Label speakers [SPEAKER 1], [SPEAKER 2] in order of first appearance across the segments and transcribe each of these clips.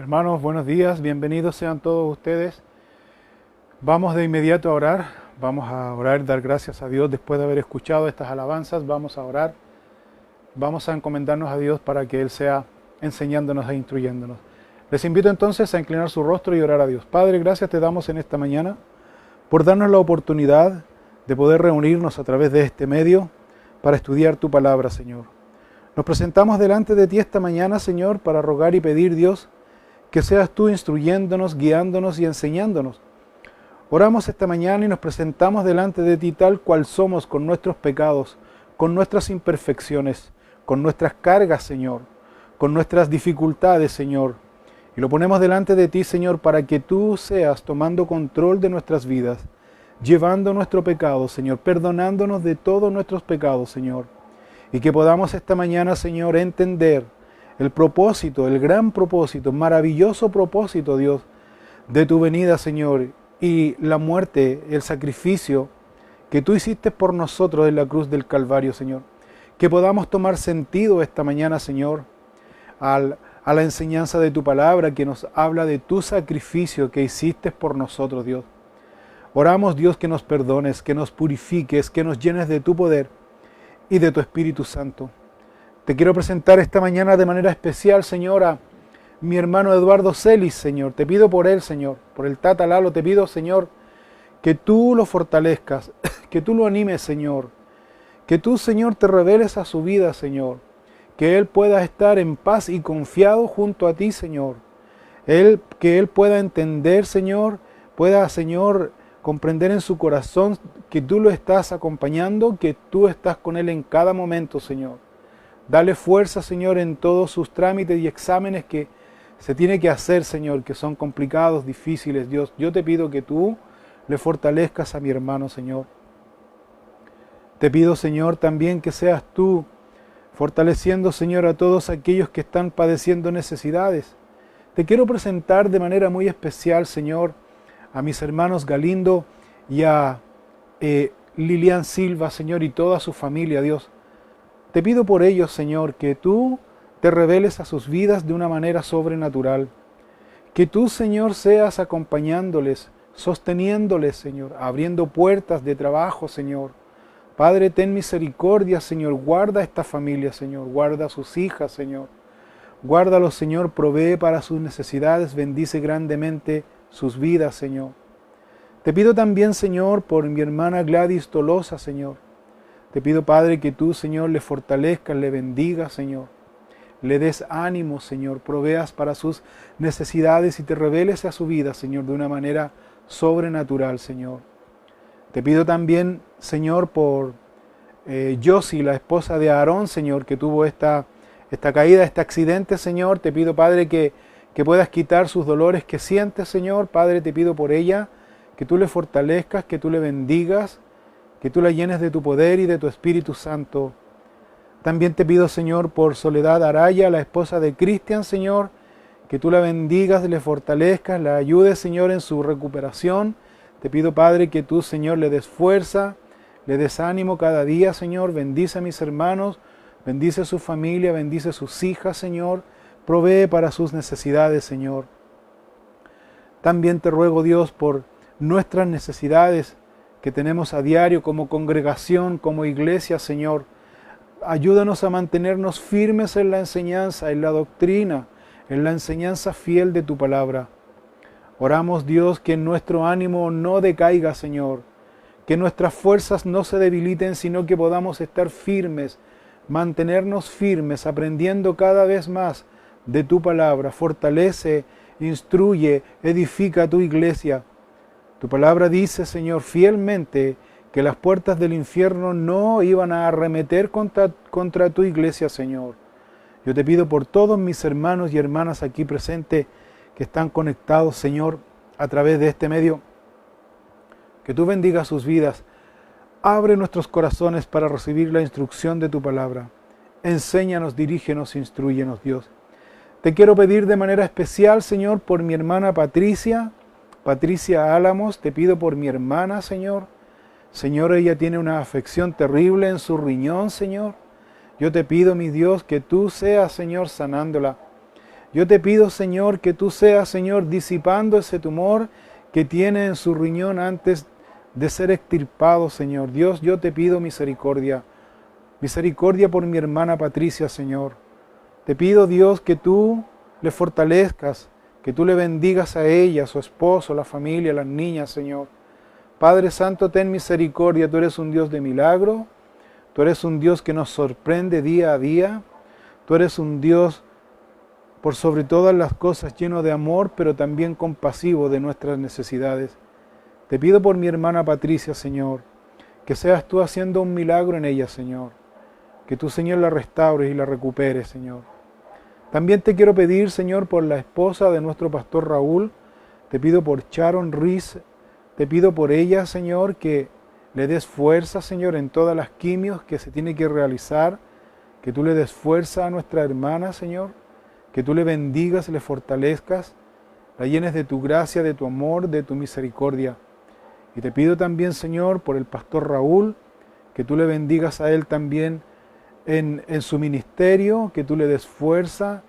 [SPEAKER 1] Hermanos, buenos días, bienvenidos sean todos ustedes. Vamos de inmediato a orar, dar gracias a Dios después de haber escuchado estas alabanzas, vamos a orar, vamos a encomendarnos a Dios para que Él sea enseñándonos e instruyéndonos. Les invito entonces a inclinar su rostro y orar a Dios. Padre, gracias te damos en esta mañana por darnos la oportunidad de poder reunirnos a través de este medio para estudiar tu palabra, Señor. Nos presentamos delante de ti esta mañana, Señor, para rogar y pedir, Dios, que seas tú instruyéndonos, guiándonos y enseñándonos. Oramos esta mañana y nos presentamos delante de ti tal cual somos, con nuestros pecados, con nuestras imperfecciones, con nuestras cargas, Señor, con nuestras dificultades, Señor. Y lo ponemos delante de ti, Señor, para que tú seas tomando control de nuestras vidas, llevando nuestro pecado, Señor, perdonándonos de todos nuestros pecados, Señor. Y que podamos esta mañana, Señor, entender el propósito, el gran propósito, maravilloso propósito, Dios, de tu venida, Señor, y la muerte, el sacrificio que tú hiciste por nosotros en la cruz del Calvario, Señor. Que podamos tomar sentido esta mañana, Señor, a la enseñanza de tu palabra que nos habla de tu sacrificio que hiciste por nosotros, Dios. Oramos, Dios, que nos perdones, que nos purifiques, que nos llenes de tu poder y de tu Espíritu Santo. Te quiero presentar esta mañana de manera especial, Señor, a mi hermano Eduardo Celis, Señor. Te pido por él, Señor, por el Tata Lalo, te pido, Señor, que tú lo fortalezcas, que tú lo animes, Señor. Que tú, Señor, te reveles a su vida, Señor. Que él pueda estar en paz y confiado junto a ti, Señor. Que él pueda entender, Señor, pueda, Señor, comprender en su corazón que tú lo estás acompañando, que tú estás con él en cada momento, Señor. Dale fuerza, Señor, en todos sus trámites y exámenes que se tiene que hacer, Señor, que son complicados, difíciles, Dios. Yo te pido que tú le fortalezcas a mi hermano, Señor. Te pido, Señor, también que seas tú fortaleciendo, Señor, a todos aquellos que están padeciendo necesidades. Te quiero presentar de manera muy especial, Señor, a mis hermanos Galindo y a Lilian Silva, Señor, y toda su familia, Dios. Te pido por ellos, Señor, que tú te reveles a sus vidas de una manera sobrenatural. Que tú, Señor, seas acompañándoles, sosteniéndoles, Señor, abriendo puertas de trabajo, Señor. Padre, ten misericordia, Señor, guarda a esta familia, Señor, guarda a sus hijas, Señor. Guárdalos, Señor, provee para sus necesidades, bendice grandemente sus vidas, Señor. Te pido también, Señor, por mi hermana Gladys Tolosa, Señor. Te pido, Padre, que tú, Señor, le fortalezcas, le bendigas, Señor. Le des ánimo, Señor, proveas para sus necesidades y te reveles a su vida, Señor, de una manera sobrenatural, Señor. Te pido también, Señor, por Josie, la esposa de Aarón, Señor, que tuvo esta caída, este accidente, Señor. Te pido, Padre, que puedas quitar sus dolores que sientes, Señor. Padre, te pido por ella, que tú le fortalezcas, que tú le bendigas, que tú la llenes de tu poder y de tu Espíritu Santo. También te pido, Señor, por Soledad Araya, la esposa de Cristian, Señor, que tú la bendigas, le fortalezcas, la ayudes, Señor, en su recuperación. Te pido, Padre, que tú, Señor, le des fuerza, le des ánimo cada día, Señor. Bendice a mis hermanos, bendice a su familia, bendice a sus hijas, Señor. Provee para sus necesidades, Señor. También te ruego, Dios, por nuestras necesidades que tenemos a diario como congregación, como iglesia, Señor. Ayúdanos a mantenernos firmes en la enseñanza, en la doctrina, en la enseñanza fiel de tu palabra. Oramos, Dios, que nuestro ánimo no decaiga, Señor. Que nuestras fuerzas no se debiliten, sino que podamos estar firmes, mantenernos firmes, aprendiendo cada vez más de tu palabra. Fortalece, instruye, edifica tu iglesia. Tu palabra dice, Señor, fielmente que las puertas del infierno no iban a arremeter contra tu iglesia, Señor. Yo te pido por todos mis hermanos y hermanas aquí presentes que están conectados, Señor, a través de este medio, que tú bendigas sus vidas. Abre nuestros corazones para recibir la instrucción de tu palabra. Enséñanos, dirígenos, instrúyenos, Dios. Te quiero pedir de manera especial, Señor, por mi hermana Patricia Álamos. Te pido por mi hermana, Señor. Señor, ella tiene una afección terrible en su riñón, Señor. Yo te pido, mi Dios, que tú seas, Señor, sanándola. Yo te pido, Señor, que tú seas, Señor, disipando ese tumor que tiene en su riñón antes de ser extirpado, Señor. Dios, yo te pido misericordia. Misericordia por mi hermana Patricia, Señor. Te pido, Dios, que tú le fortalezcas, que tú le bendigas a ella, a su esposo, a la familia, a las niñas, Señor. Padre Santo, ten misericordia. Tú eres un Dios de milagro. Tú eres un Dios que nos sorprende día a día. Tú eres un Dios, por sobre todas las cosas, lleno de amor, pero también compasivo de nuestras necesidades. Te pido por mi hermana Patricia, Señor, que seas tú haciendo un milagro en ella, Señor. Que tú, Señor, la restaures y la recuperes, Señor. También te quiero pedir, Señor, por la esposa de nuestro pastor Raúl. Te pido por Sharon Reese. Te pido por ella, Señor, que le des fuerza, Señor, en todas las quimios que se tiene que realizar. Que tú le des fuerza a nuestra hermana, Señor. Que tú le bendigas, le fortalezcas. La llenes de tu gracia, de tu amor, de tu misericordia. Y te pido también, Señor, por el pastor Raúl, que tú le bendigas a él también en su ministerio, que tú le des fuerza,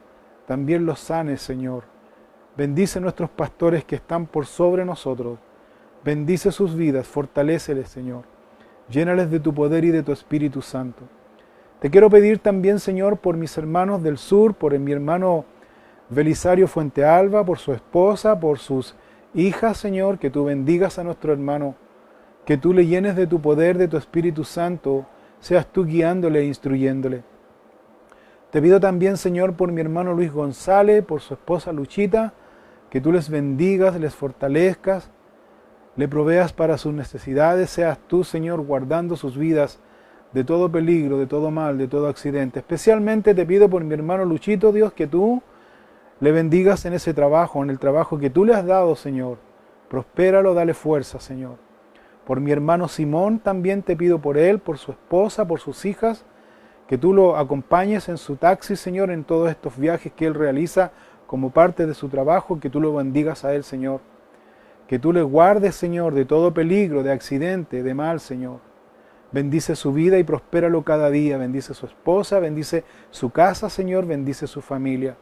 [SPEAKER 1] también los sanes, Señor. Bendice a nuestros pastores que están por sobre nosotros. Bendice sus vidas, fortaléceles, Señor. Llénales de tu poder y de tu Espíritu Santo. Te quiero pedir también, Señor, por mis hermanos del sur, por mi hermano Belisario Fuentealba, por su esposa, por sus hijas, Señor, que tú bendigas a nuestro hermano, que tú le llenes de tu poder, de tu Espíritu Santo, seas tú guiándole e instruyéndole. Te pido también, Señor, por mi hermano Luis González, por su esposa Luchita, que tú les bendigas, les fortalezcas, le proveas para sus necesidades, seas tú, Señor, guardando sus vidas de todo peligro, de todo mal, de todo accidente. Especialmente te pido por mi hermano Luchito, Dios, que tú le bendigas en ese trabajo, en el trabajo que tú le has dado, Señor. Prospéralo, dale fuerza, Señor. Por mi hermano Simón también te pido por él, por su esposa, por sus hijas, que tú lo acompañes en su taxi, Señor, en todos estos viajes que él realiza como parte de su trabajo, que tú lo bendigas a él, Señor. Que tú le guardes, Señor, de todo peligro, de accidente, de mal, Señor. Bendice su vida y prospéralo cada día. Bendice su esposa, bendice su casa, Señor, bendice su familia.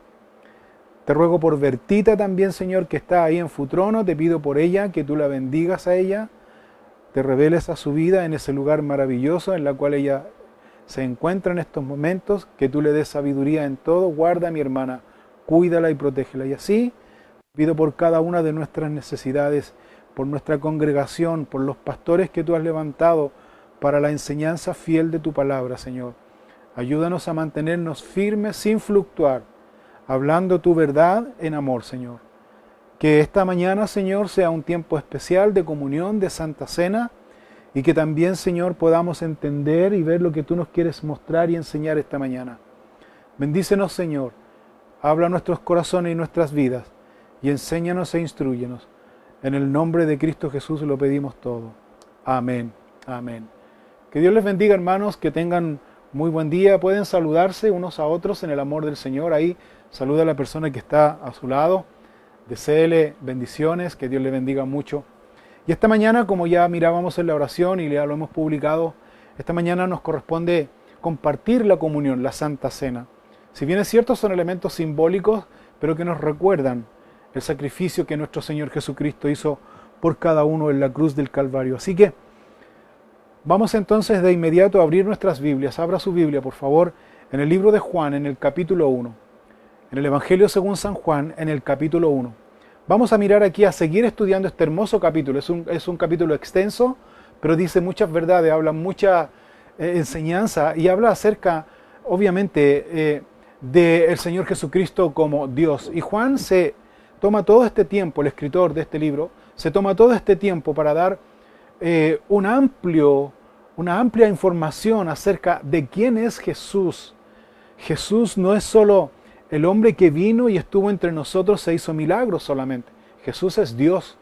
[SPEAKER 1] Te ruego por Bertita también, Señor, que está ahí en Futrono. Te pido por ella, que tú la bendigas a ella. Te reveles a su vida en ese lugar maravilloso en la cual ella se encuentra en estos momentos. Que tú le des sabiduría en todo. Guarda a mi hermana, cuídala y protégela. Y así pido por cada una de nuestras necesidades, por nuestra congregación, por los pastores que tú has levantado para la enseñanza fiel de tu palabra, Señor. Ayúdanos a mantenernos firmes sin fluctuar, hablando tu verdad en amor, Señor. Que esta mañana, Señor, sea un tiempo especial de comunión, de Santa Cena, y que también, Señor, podamos entender y ver lo que tú nos quieres mostrar y enseñar esta mañana. Bendícenos, Señor. Habla a nuestros corazones y nuestras vidas, y enséñanos e instrúyenos. En el nombre de Cristo Jesús lo pedimos todo. Amén. Amén. Que Dios les bendiga, hermanos, que tengan muy buen día. Pueden saludarse unos a otros en el amor del Señor. Ahí saluda a la persona que está a su lado. Deséele bendiciones, que Dios le bendiga mucho. Y esta mañana, como ya mirábamos en la oración y ya lo hemos publicado, esta mañana nos corresponde compartir la comunión, la Santa Cena. Si bien es cierto, son elementos simbólicos, pero que nos recuerdan el sacrificio que nuestro Señor Jesucristo hizo por cada uno en la cruz del Calvario. Así que vamos entonces de inmediato a abrir nuestras Biblias. Abra su Biblia, por favor, en el libro de Juan, en el capítulo 1. En el Evangelio según San Juan, en el capítulo 1. Vamos a mirar aquí, a seguir estudiando este hermoso capítulo. Es un capítulo extenso, pero dice muchas verdades, habla mucha enseñanza y habla acerca, obviamente, del Señor Jesucristo como Dios. Y Juan se toma todo este tiempo, el escritor de este libro, se toma todo este tiempo para dar una amplia información acerca de quién es Jesús. Jesús no es solo el hombre que vino y estuvo entre nosotros, e hizo milagros solamente. Jesús es Dios.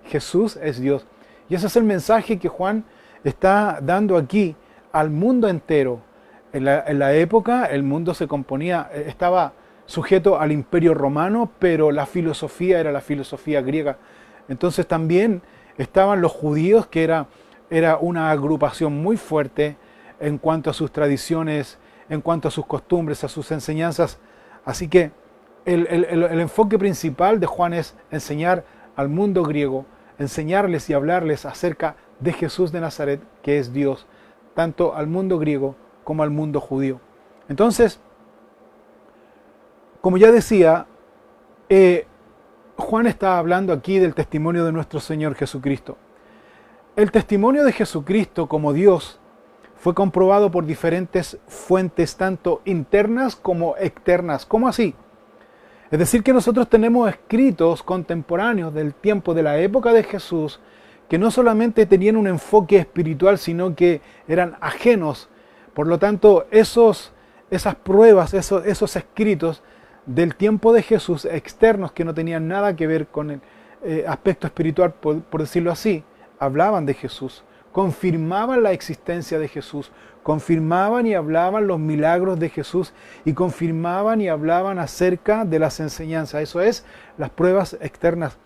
[SPEAKER 1] Jesús es Dios. Y ese es el mensaje que Juan está dando aquí al mundo entero. En la época el mundo se componía, estaba sujeto al imperio romano, pero la filosofía era la filosofía griega. Entonces también estaban los judíos, que era una agrupación muy fuerte en cuanto a sus tradiciones, en cuanto a sus costumbres, a sus enseñanzas. Así que el enfoque principal de Juan es enseñar al mundo griego, enseñarles y hablarles acerca de Jesús de Nazaret, que es Dios, tanto al mundo griego como al mundo judío. Entonces, como ya decía, Juan está hablando aquí del testimonio de nuestro Señor Jesucristo. El testimonio de Jesucristo como Dios fue comprobado por diferentes fuentes, tanto internas como externas. ¿Cómo así? Es decir, que nosotros tenemos escritos contemporáneos del tiempo de la época de Jesús que no solamente tenían un enfoque espiritual, sino que eran ajenos. Por lo tanto, esas pruebas, esos escritos del tiempo de Jesús, externos, que no tenían nada que ver con el aspecto espiritual, por decirlo así, hablaban de Jesús, confirmaban la existencia de Jesús, confirmaban y hablaban los milagros de Jesús y confirmaban y hablaban acerca de las enseñanzas. Eso es, las pruebas externas.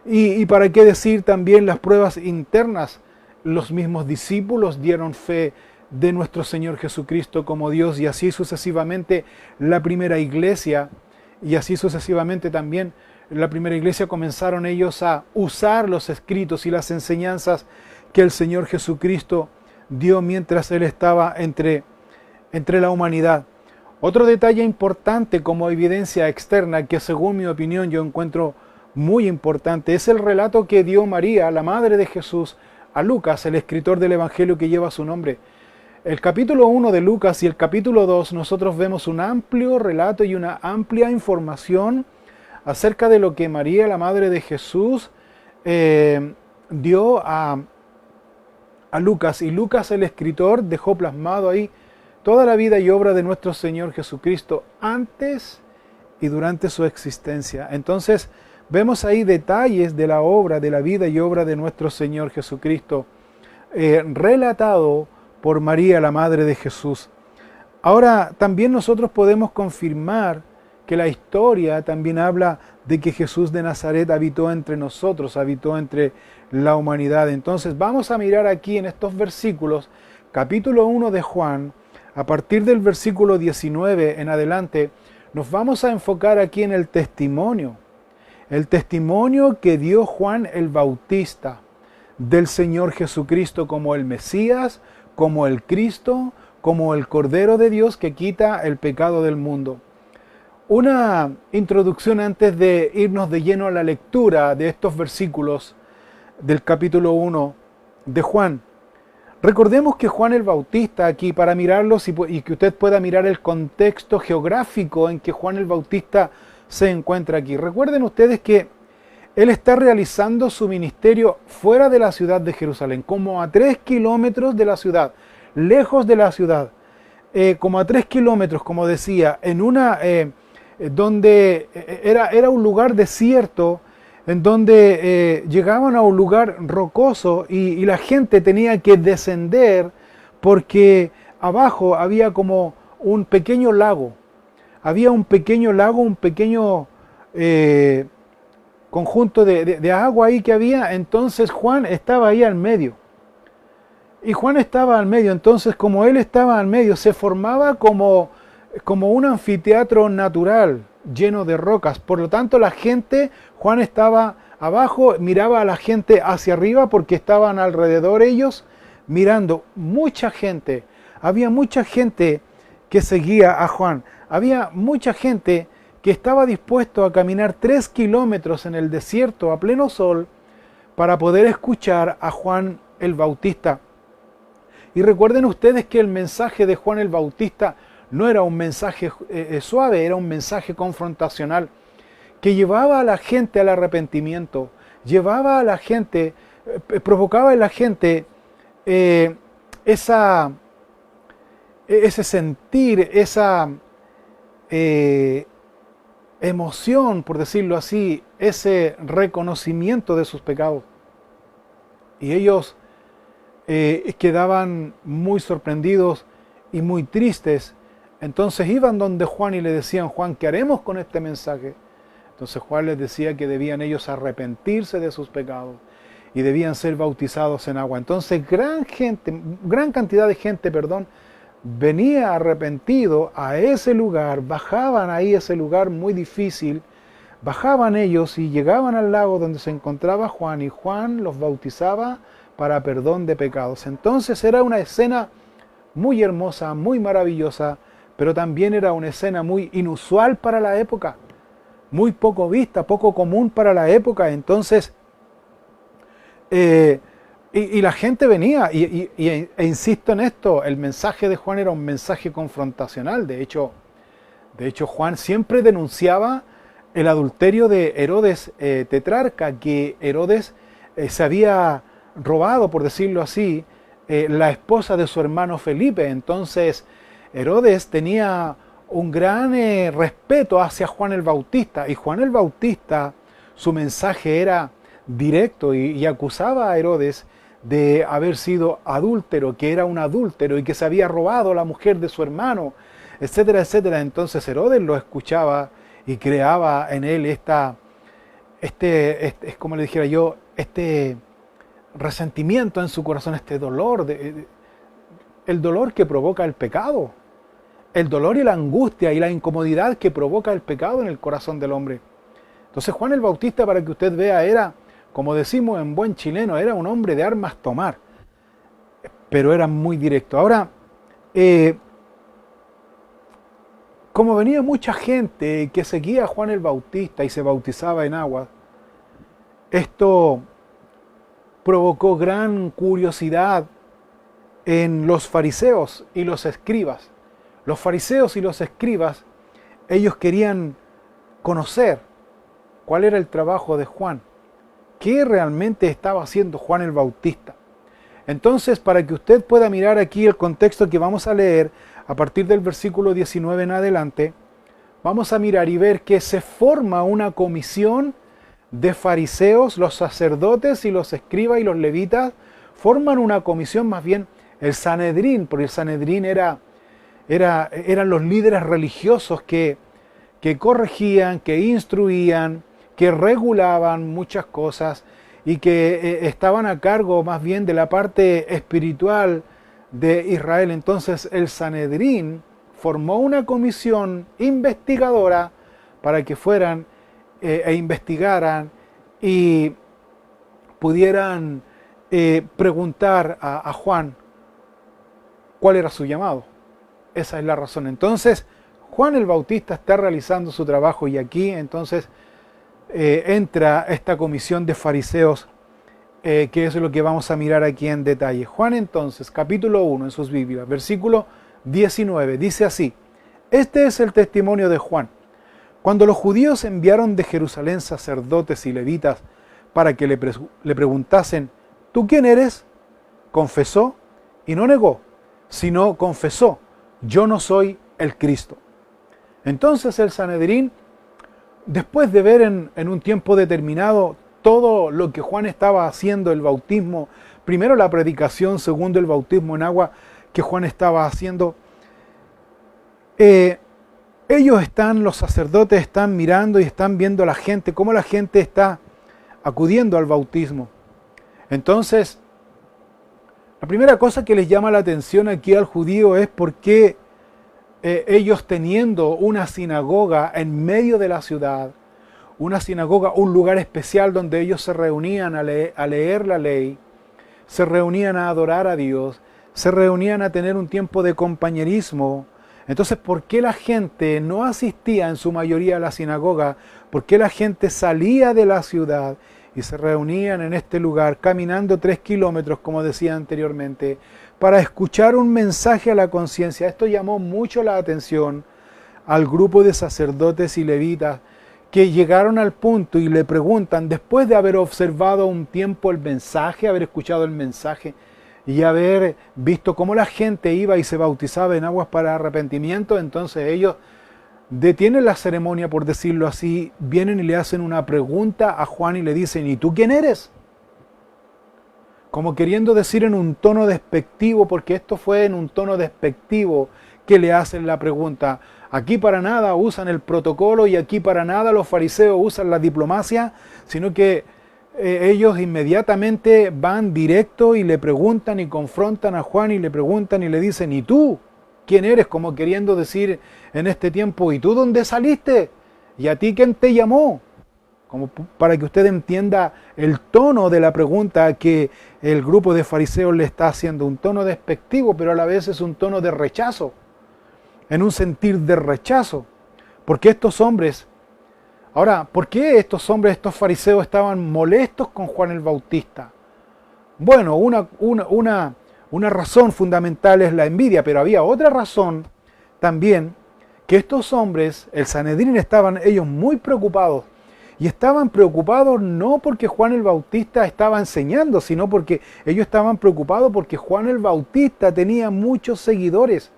[SPEAKER 1] Y para qué decir también las pruebas internas. Los mismos discípulos dieron fe de nuestro Señor Jesucristo como Dios, y así sucesivamente la primera iglesia, y así sucesivamente también la primera iglesia comenzaron ellos a usar los escritos y las enseñanzas que el Señor Jesucristo dio mientras Él estaba entre la humanidad. Otro detalle importante como evidencia externa, que según mi opinión yo encuentro muy importante, es el relato que dio María, la madre de Jesús, a Lucas, el escritor del Evangelio que lleva su nombre. El capítulo 1 de Lucas y el capítulo 2 nosotros vemos un amplio relato y una amplia información acerca de lo que María, la madre de Jesús, dio a Lucas. Y Lucas, el escritor, dejó plasmado ahí toda la vida y obra de nuestro Señor Jesucristo antes y durante su existencia. Entonces, vemos ahí detalles de la obra, de la vida y obra de nuestro Señor Jesucristo, relatado por María, la madre de Jesús. Ahora, también nosotros podemos confirmar que la historia también habla de que Jesús de Nazaret habitó entre nosotros, habitó entre la humanidad. Entonces, vamos a mirar aquí en estos versículos, capítulo 1 de Juan, a partir del versículo 19 en adelante, nos vamos a enfocar aquí en el testimonio que dio Juan el Bautista del Señor Jesucristo como el Mesías, como el Cristo, como el Cordero de Dios que quita el pecado del mundo. Una introducción antes de irnos de lleno a la lectura de estos versículos del capítulo 1 de Juan. Recordemos que Juan el Bautista aquí, para mirarlos y que usted pueda mirar el contexto geográfico en que Juan el Bautista se encuentra aquí. Recuerden ustedes que él está realizando su ministerio fuera de la ciudad de Jerusalén, como a 3 kilómetros de la ciudad, lejos de la ciudad, como a 3 kilómetros, como decía, en una donde era un lugar desierto, en donde llegaban a un lugar rocoso y la gente tenía que descender porque abajo había como un pequeño lago. Había un pequeño lago, un pequeño conjunto de agua ahí que había. Entonces Juan estaba ahí al medio. Y Juan estaba al medio. Entonces, como él estaba al medio, se formaba como un anfiteatro natural lleno de rocas. Por lo tanto, la gente, Juan estaba abajo, miraba a la gente hacia arriba porque estaban alrededor ellos mirando. Mucha gente, había mucha gente que seguía a Juan. Había mucha gente que estaba dispuesto a caminar 3 kilómetros en el desierto a pleno sol para poder escuchar a Juan el Bautista. Y recuerden ustedes que el mensaje de Juan el Bautista no era un mensaje suave, era un mensaje confrontacional que llevaba a la gente al arrepentimiento, llevaba a la gente, provocaba en la gente ese sentir, esa emoción, por decirlo así, ese reconocimiento de sus pecados. Y ellos quedaban muy sorprendidos y muy tristes. Entonces iban donde Juan y le decían: Juan, ¿qué haremos con este mensaje? Entonces Juan les decía que debían ellos arrepentirse de sus pecados y debían ser bautizados en agua. Entonces gran cantidad de gente, venía arrepentido a ese lugar, bajaban ahí a ese lugar muy difícil, bajaban ellos y llegaban al lago donde se encontraba Juan, y Juan los bautizaba para perdón de pecados. Entonces era una escena muy hermosa, muy maravillosa, pero también era una escena muy inusual para la época, muy poco vista, poco común para la época. Entonces, y la gente venía, e insisto en esto, el mensaje de Juan era un mensaje confrontacional. De hecho Juan siempre denunciaba el adulterio de Herodes tetrarca, que Herodes se había robado, por decirlo así, la esposa de su hermano Felipe. Entonces Herodes tenía un gran respeto hacia Juan el Bautista, y Juan el Bautista, su mensaje era directo y acusaba a Herodes de haber sido adúltero, que era un adúltero y que se había robado la mujer de su hermano, etcétera, etcétera. Entonces Herodes lo escuchaba y creaba en él es como le dijera yo, este resentimiento en su corazón, este dolor, el dolor que provoca el pecado, el dolor y la angustia y la incomodidad que provoca el pecado en el corazón del hombre. Entonces Juan el Bautista, para que usted vea, era, como decimos en buen chileno, era un hombre de armas tomar, pero era muy directo. Ahora, como venía mucha gente que seguía a Juan el Bautista y se bautizaba en agua, esto provocó gran curiosidad en los fariseos y los escribas. Los fariseos y los escribas, ellos querían conocer cuál era el trabajo de Juan, qué realmente estaba haciendo Juan el Bautista. Entonces, para que usted pueda mirar aquí el contexto que vamos a leer, a partir del versículo 19 en adelante, vamos a mirar y ver que se forma una comisión de fariseos, los sacerdotes y los escribas y los levitas, forman una comisión, más bien el Sanedrín, porque el Sanedrín eran los líderes religiosos que corregían, que instruían, que regulaban muchas cosas y que estaban a cargo más bien de la parte espiritual de Israel. Entonces el Sanedrín formó una comisión investigadora para que fueran e investigaran y pudieran preguntar a Juan cuál era su llamado. Esa es la razón. Entonces Juan el Bautista está realizando su trabajo, y aquí entonces entra esta comisión de fariseos, que es lo que vamos a mirar aquí en detalle. Juan entonces, capítulo 1 en sus Biblias, versículo 19, dice así: este es el testimonio de Juan. Cuando los judíos enviaron de Jerusalén sacerdotes y levitas para que le preguntasen, ¿tú quién eres?, confesó y no negó, sino confesó, yo no soy el Cristo. Entonces el Sanedrín, después de ver en un tiempo determinado todo lo que Juan estaba haciendo, el bautismo, primero la predicación, segundo el bautismo en agua que Juan estaba haciendo, los sacerdotes están mirando y están viendo a la gente, cómo la gente está acudiendo al bautismo. Entonces, la primera cosa que les llama la atención aquí al judío es por qué ellos, teniendo una sinagoga en medio de la ciudad, una sinagoga, un lugar especial donde ellos se reunían a leer la ley, se reunían a adorar a Dios, se reunían a tener un tiempo de compañerismo. Entonces, ¿por qué la gente no asistía en su mayoría a la sinagoga? ¿Por qué la gente salía de la ciudad y se reunían en este lugar, caminando 3 kilómetros, como decía anteriormente, para escuchar un mensaje a la conciencia? Esto llamó mucho la atención al grupo de sacerdotes y levitas, que llegaron al punto y le preguntan, después de haber observado un tiempo el mensaje, haber escuchado el mensaje y haber visto cómo la gente iba y se bautizaba en aguas para arrepentimiento, entonces ellos detienen la ceremonia, por decirlo así, vienen y le hacen una pregunta a Juan y le dicen, ¿y tú quién eres?, como queriendo decir en un tono despectivo, porque esto fue en un tono despectivo que le hacen la pregunta. Aquí para nada usan el protocolo y aquí para nada los fariseos usan la diplomacia, sino que ellos inmediatamente van directo y le preguntan y confrontan a Juan y le preguntan y le dicen, ¿y tú? quién eres, como queriendo decir en este tiempo, ¿y tú dónde saliste? ¿Y a ti quién te llamó? Como para que usted entienda el tono de la pregunta que el grupo de fariseos le está haciendo, un tono despectivo, pero a la vez es un tono de rechazo, en un sentir de rechazo, porque estos hombres, ahora, ¿por qué estos hombres, estos fariseos estaban molestos con Juan el Bautista? Bueno, una razón fundamental es la envidia, pero había otra razón también, que estos hombres, el Sanedrín, estaban ellos muy preocupados. Y estaban preocupados no porque Juan el Bautista estaba enseñando, sino porque ellos estaban preocupados porque Juan el Bautista tenía muchos seguidores.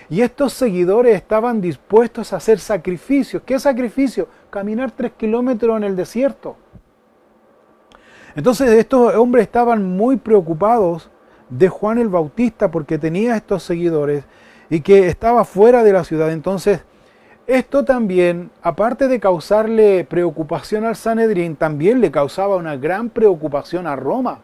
[SPEAKER 1] Y estos seguidores estaban dispuestos a hacer sacrificios. ¿Qué sacrificio? Caminar 3 kilómetros en el desierto. Entonces estos hombres estaban muy preocupados de Juan el Bautista porque tenía estos seguidores y que estaba fuera de la ciudad. Entonces esto también, aparte de causarle preocupación al Sanedrín, también le causaba una gran preocupación a Roma,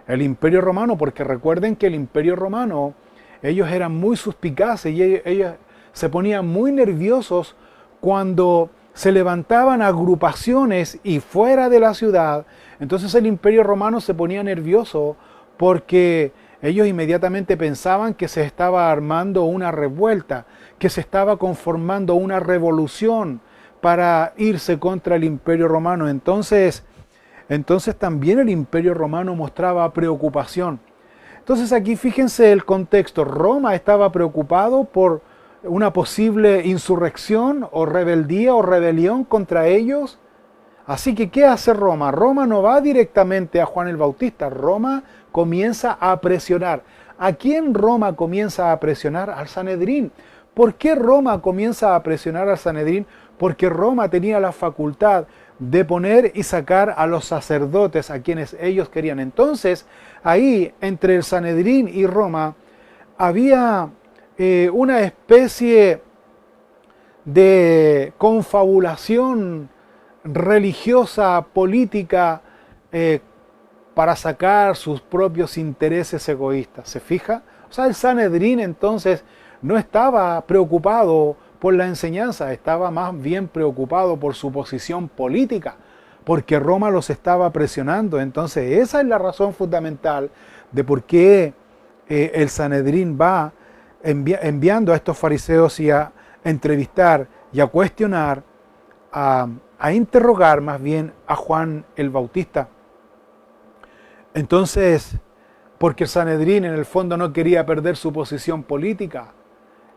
[SPEAKER 1] el Imperio Romano, porque recuerden que el Imperio Romano, ellos eran muy suspicaces y ellos se ponían muy nerviosos cuando se levantaban agrupaciones y fuera de la ciudad. Entonces el Imperio Romano se ponía nervioso porque ellos inmediatamente pensaban que se estaba armando una revuelta, que se estaba conformando una revolución para irse contra el Imperio Romano. Entonces también el Imperio Romano mostraba preocupación. Entonces aquí fíjense el contexto. Roma estaba preocupado por una posible insurrección o rebeldía o rebelión contra ellos. Así que, ¿qué hace Roma? Roma no va directamente a Juan el Bautista. Roma comienza a presionar. ¿A quién Roma comienza a presionar? Al Sanedrín. ¿Por qué Roma comienza a presionar al Sanedrín? Porque Roma tenía la facultad de poner y sacar a los sacerdotes a quienes ellos querían. Entonces, ahí, entre el Sanedrín y Roma, había una especie de confabulación religiosa, política, para sacar sus propios intereses egoístas. ¿Se fija? O sea, el Sanedrín entonces no estaba preocupado por la enseñanza, estaba más bien preocupado por su posición política, porque Roma los estaba presionando. Entonces esa es la razón fundamental de por qué el Sanedrín va enviando a estos fariseos y a entrevistar y a cuestionar, a interrogar más bien a Juan el Bautista. Entonces, porque el Sanedrín en el fondo no quería perder su posición política.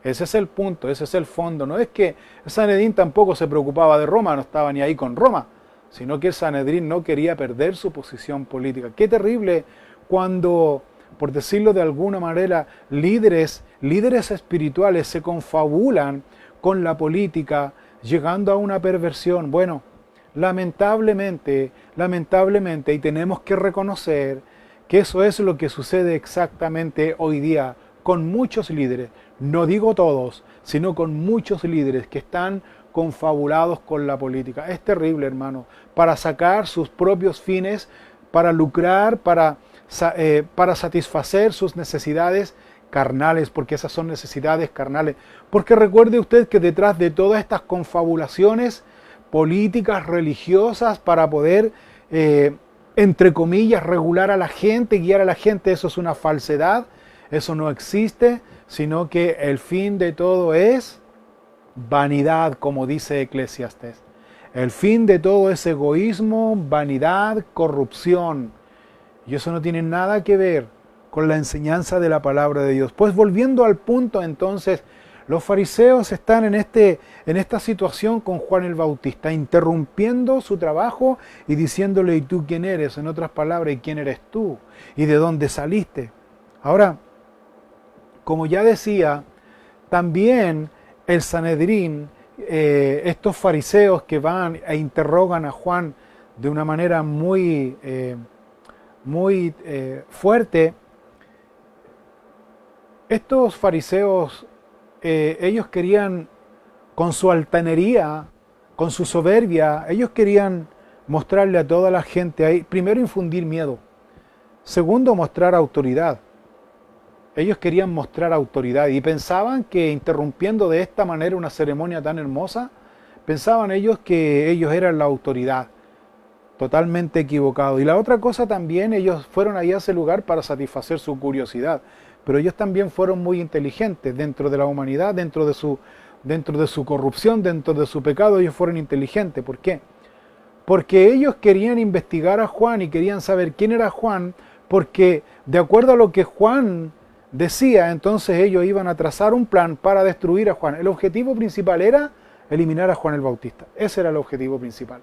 [SPEAKER 1] Ese es el punto, ese es el fondo. No es que el Sanedrín tampoco se preocupaba de Roma, no estaba ni ahí con Roma, sino que el Sanedrín no quería perder su posición política. Qué terrible cuando, por decirlo de alguna manera, líderes espirituales se confabulan con la política, llegando a una perversión. Bueno, lamentablemente, y tenemos que reconocer que eso es lo que sucede exactamente hoy día con muchos líderes, no digo todos, sino con muchos líderes que están confabulados con la política. Es terrible, hermano, para sacar sus propios fines, para lucrar, para satisfacer sus necesidades carnales, porque esas son necesidades carnales. Porque recuerde usted que detrás de todas estas confabulaciones políticas, religiosas, para poder, entre comillas, regular a la gente, guiar a la gente, eso es una falsedad, eso no existe, sino que el fin de todo es vanidad, como dice Eclesiastés. El fin de todo es egoísmo, vanidad, corrupción. Y eso no tiene nada que ver con la enseñanza de la palabra de Dios. Pues volviendo al punto, entonces, los fariseos están en esta situación con Juan el Bautista, interrumpiendo su trabajo y diciéndole, ¿y tú quién eres? En otras palabras, ¿y quién eres tú? ¿Y de dónde saliste? Ahora, como ya decía, también el Sanedrín, estos fariseos que van e interrogan a Juan de una manera muy fuerte, estos fariseos, ellos querían, con su altanería, con su soberbia, ellos querían mostrarle a toda la gente ahí, primero infundir miedo, segundo mostrar autoridad. Ellos querían mostrar autoridad y pensaban que interrumpiendo de esta manera una ceremonia tan hermosa, pensaban ellos que ellos eran la autoridad. Totalmente equivocado. Y la otra cosa también, ellos fueron ahí a ese lugar para satisfacer su curiosidad, pero ellos también fueron muy inteligentes dentro de la humanidad, dentro de su corrupción, dentro de su pecado, ellos fueron inteligentes. ¿Por qué? Porque ellos querían investigar a Juan y querían saber quién era Juan, porque de acuerdo a lo que Juan decía, entonces ellos iban a trazar un plan para destruir a Juan. El objetivo principal era eliminar a Juan el Bautista. Ese era el objetivo principal.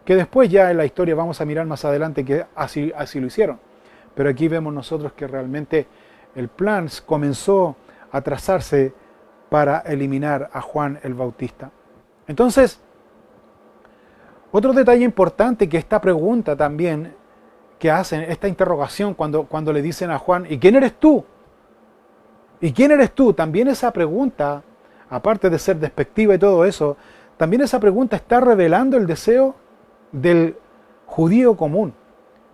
[SPEAKER 1] Que después ya en la historia vamos a mirar más adelante que así lo hicieron. Pero aquí vemos nosotros que realmente el plan comenzó a trazarse para eliminar a Juan el Bautista. Entonces, otro detalle importante que esta pregunta también que hacen, esta interrogación cuando le dicen a Juan, ¿y quién eres tú? ¿Y quién eres tú? También esa pregunta, aparte de ser despectiva y todo eso, también esa pregunta está revelando el deseo del judío común.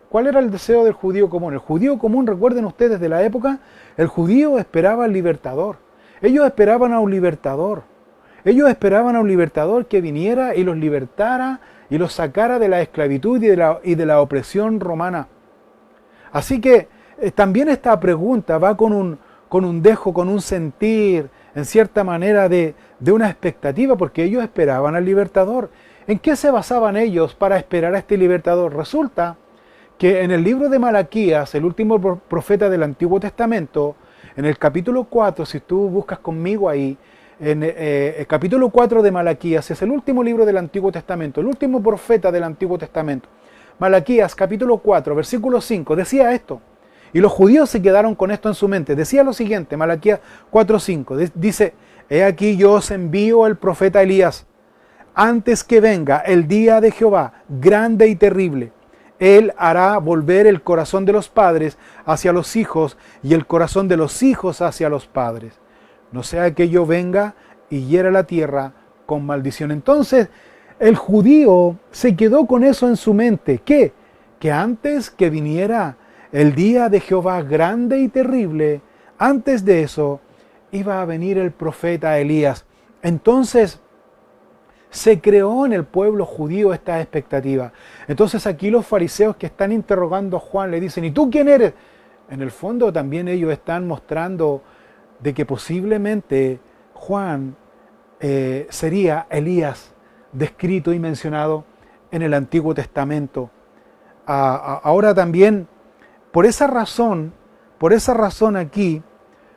[SPEAKER 1] ¿Cuál era el deseo del judío común? El judío común, recuerden ustedes de la época, el judío esperaba al libertador. Ellos esperaban a un libertador. Ellos esperaban a un libertador que viniera y los libertara y los sacara de la esclavitud y de la opresión romana. Así que también esta pregunta va con un dejo, con un sentir, en cierta manera de una expectativa, porque ellos esperaban al libertador. ¿En qué se basaban ellos para esperar a este libertador? Resulta que en el libro de Malaquías, el último profeta del Antiguo Testamento, en el capítulo 4, si tú buscas conmigo ahí, en el capítulo 4 de Malaquías, es el último libro del Antiguo Testamento, el último profeta del Antiguo Testamento. Malaquías, capítulo 4, versículo 5, decía esto, y los judíos se quedaron con esto en su mente. Decía lo siguiente, Malaquías 4:5, dice, he aquí yo os envío el profeta Elías, antes que venga el día de Jehová, grande y terrible. Él hará volver el corazón de los padres hacia los hijos y el corazón de los hijos hacia los padres. No sea que yo venga y hiera la tierra con maldición. Entonces, el judío se quedó con eso en su mente. ¿Qué? Que antes que viniera el día de Jehová grande y terrible, antes de eso, iba a venir el profeta Elías. Entonces, se creó en el pueblo judío esta expectativa. Entonces aquí los fariseos que están interrogando a Juan le dicen, ¿y tú quién eres? En el fondo también ellos están mostrando de que posiblemente Juan sería Elías, descrito y mencionado en el Antiguo Testamento. Ahora también, por esa razón aquí,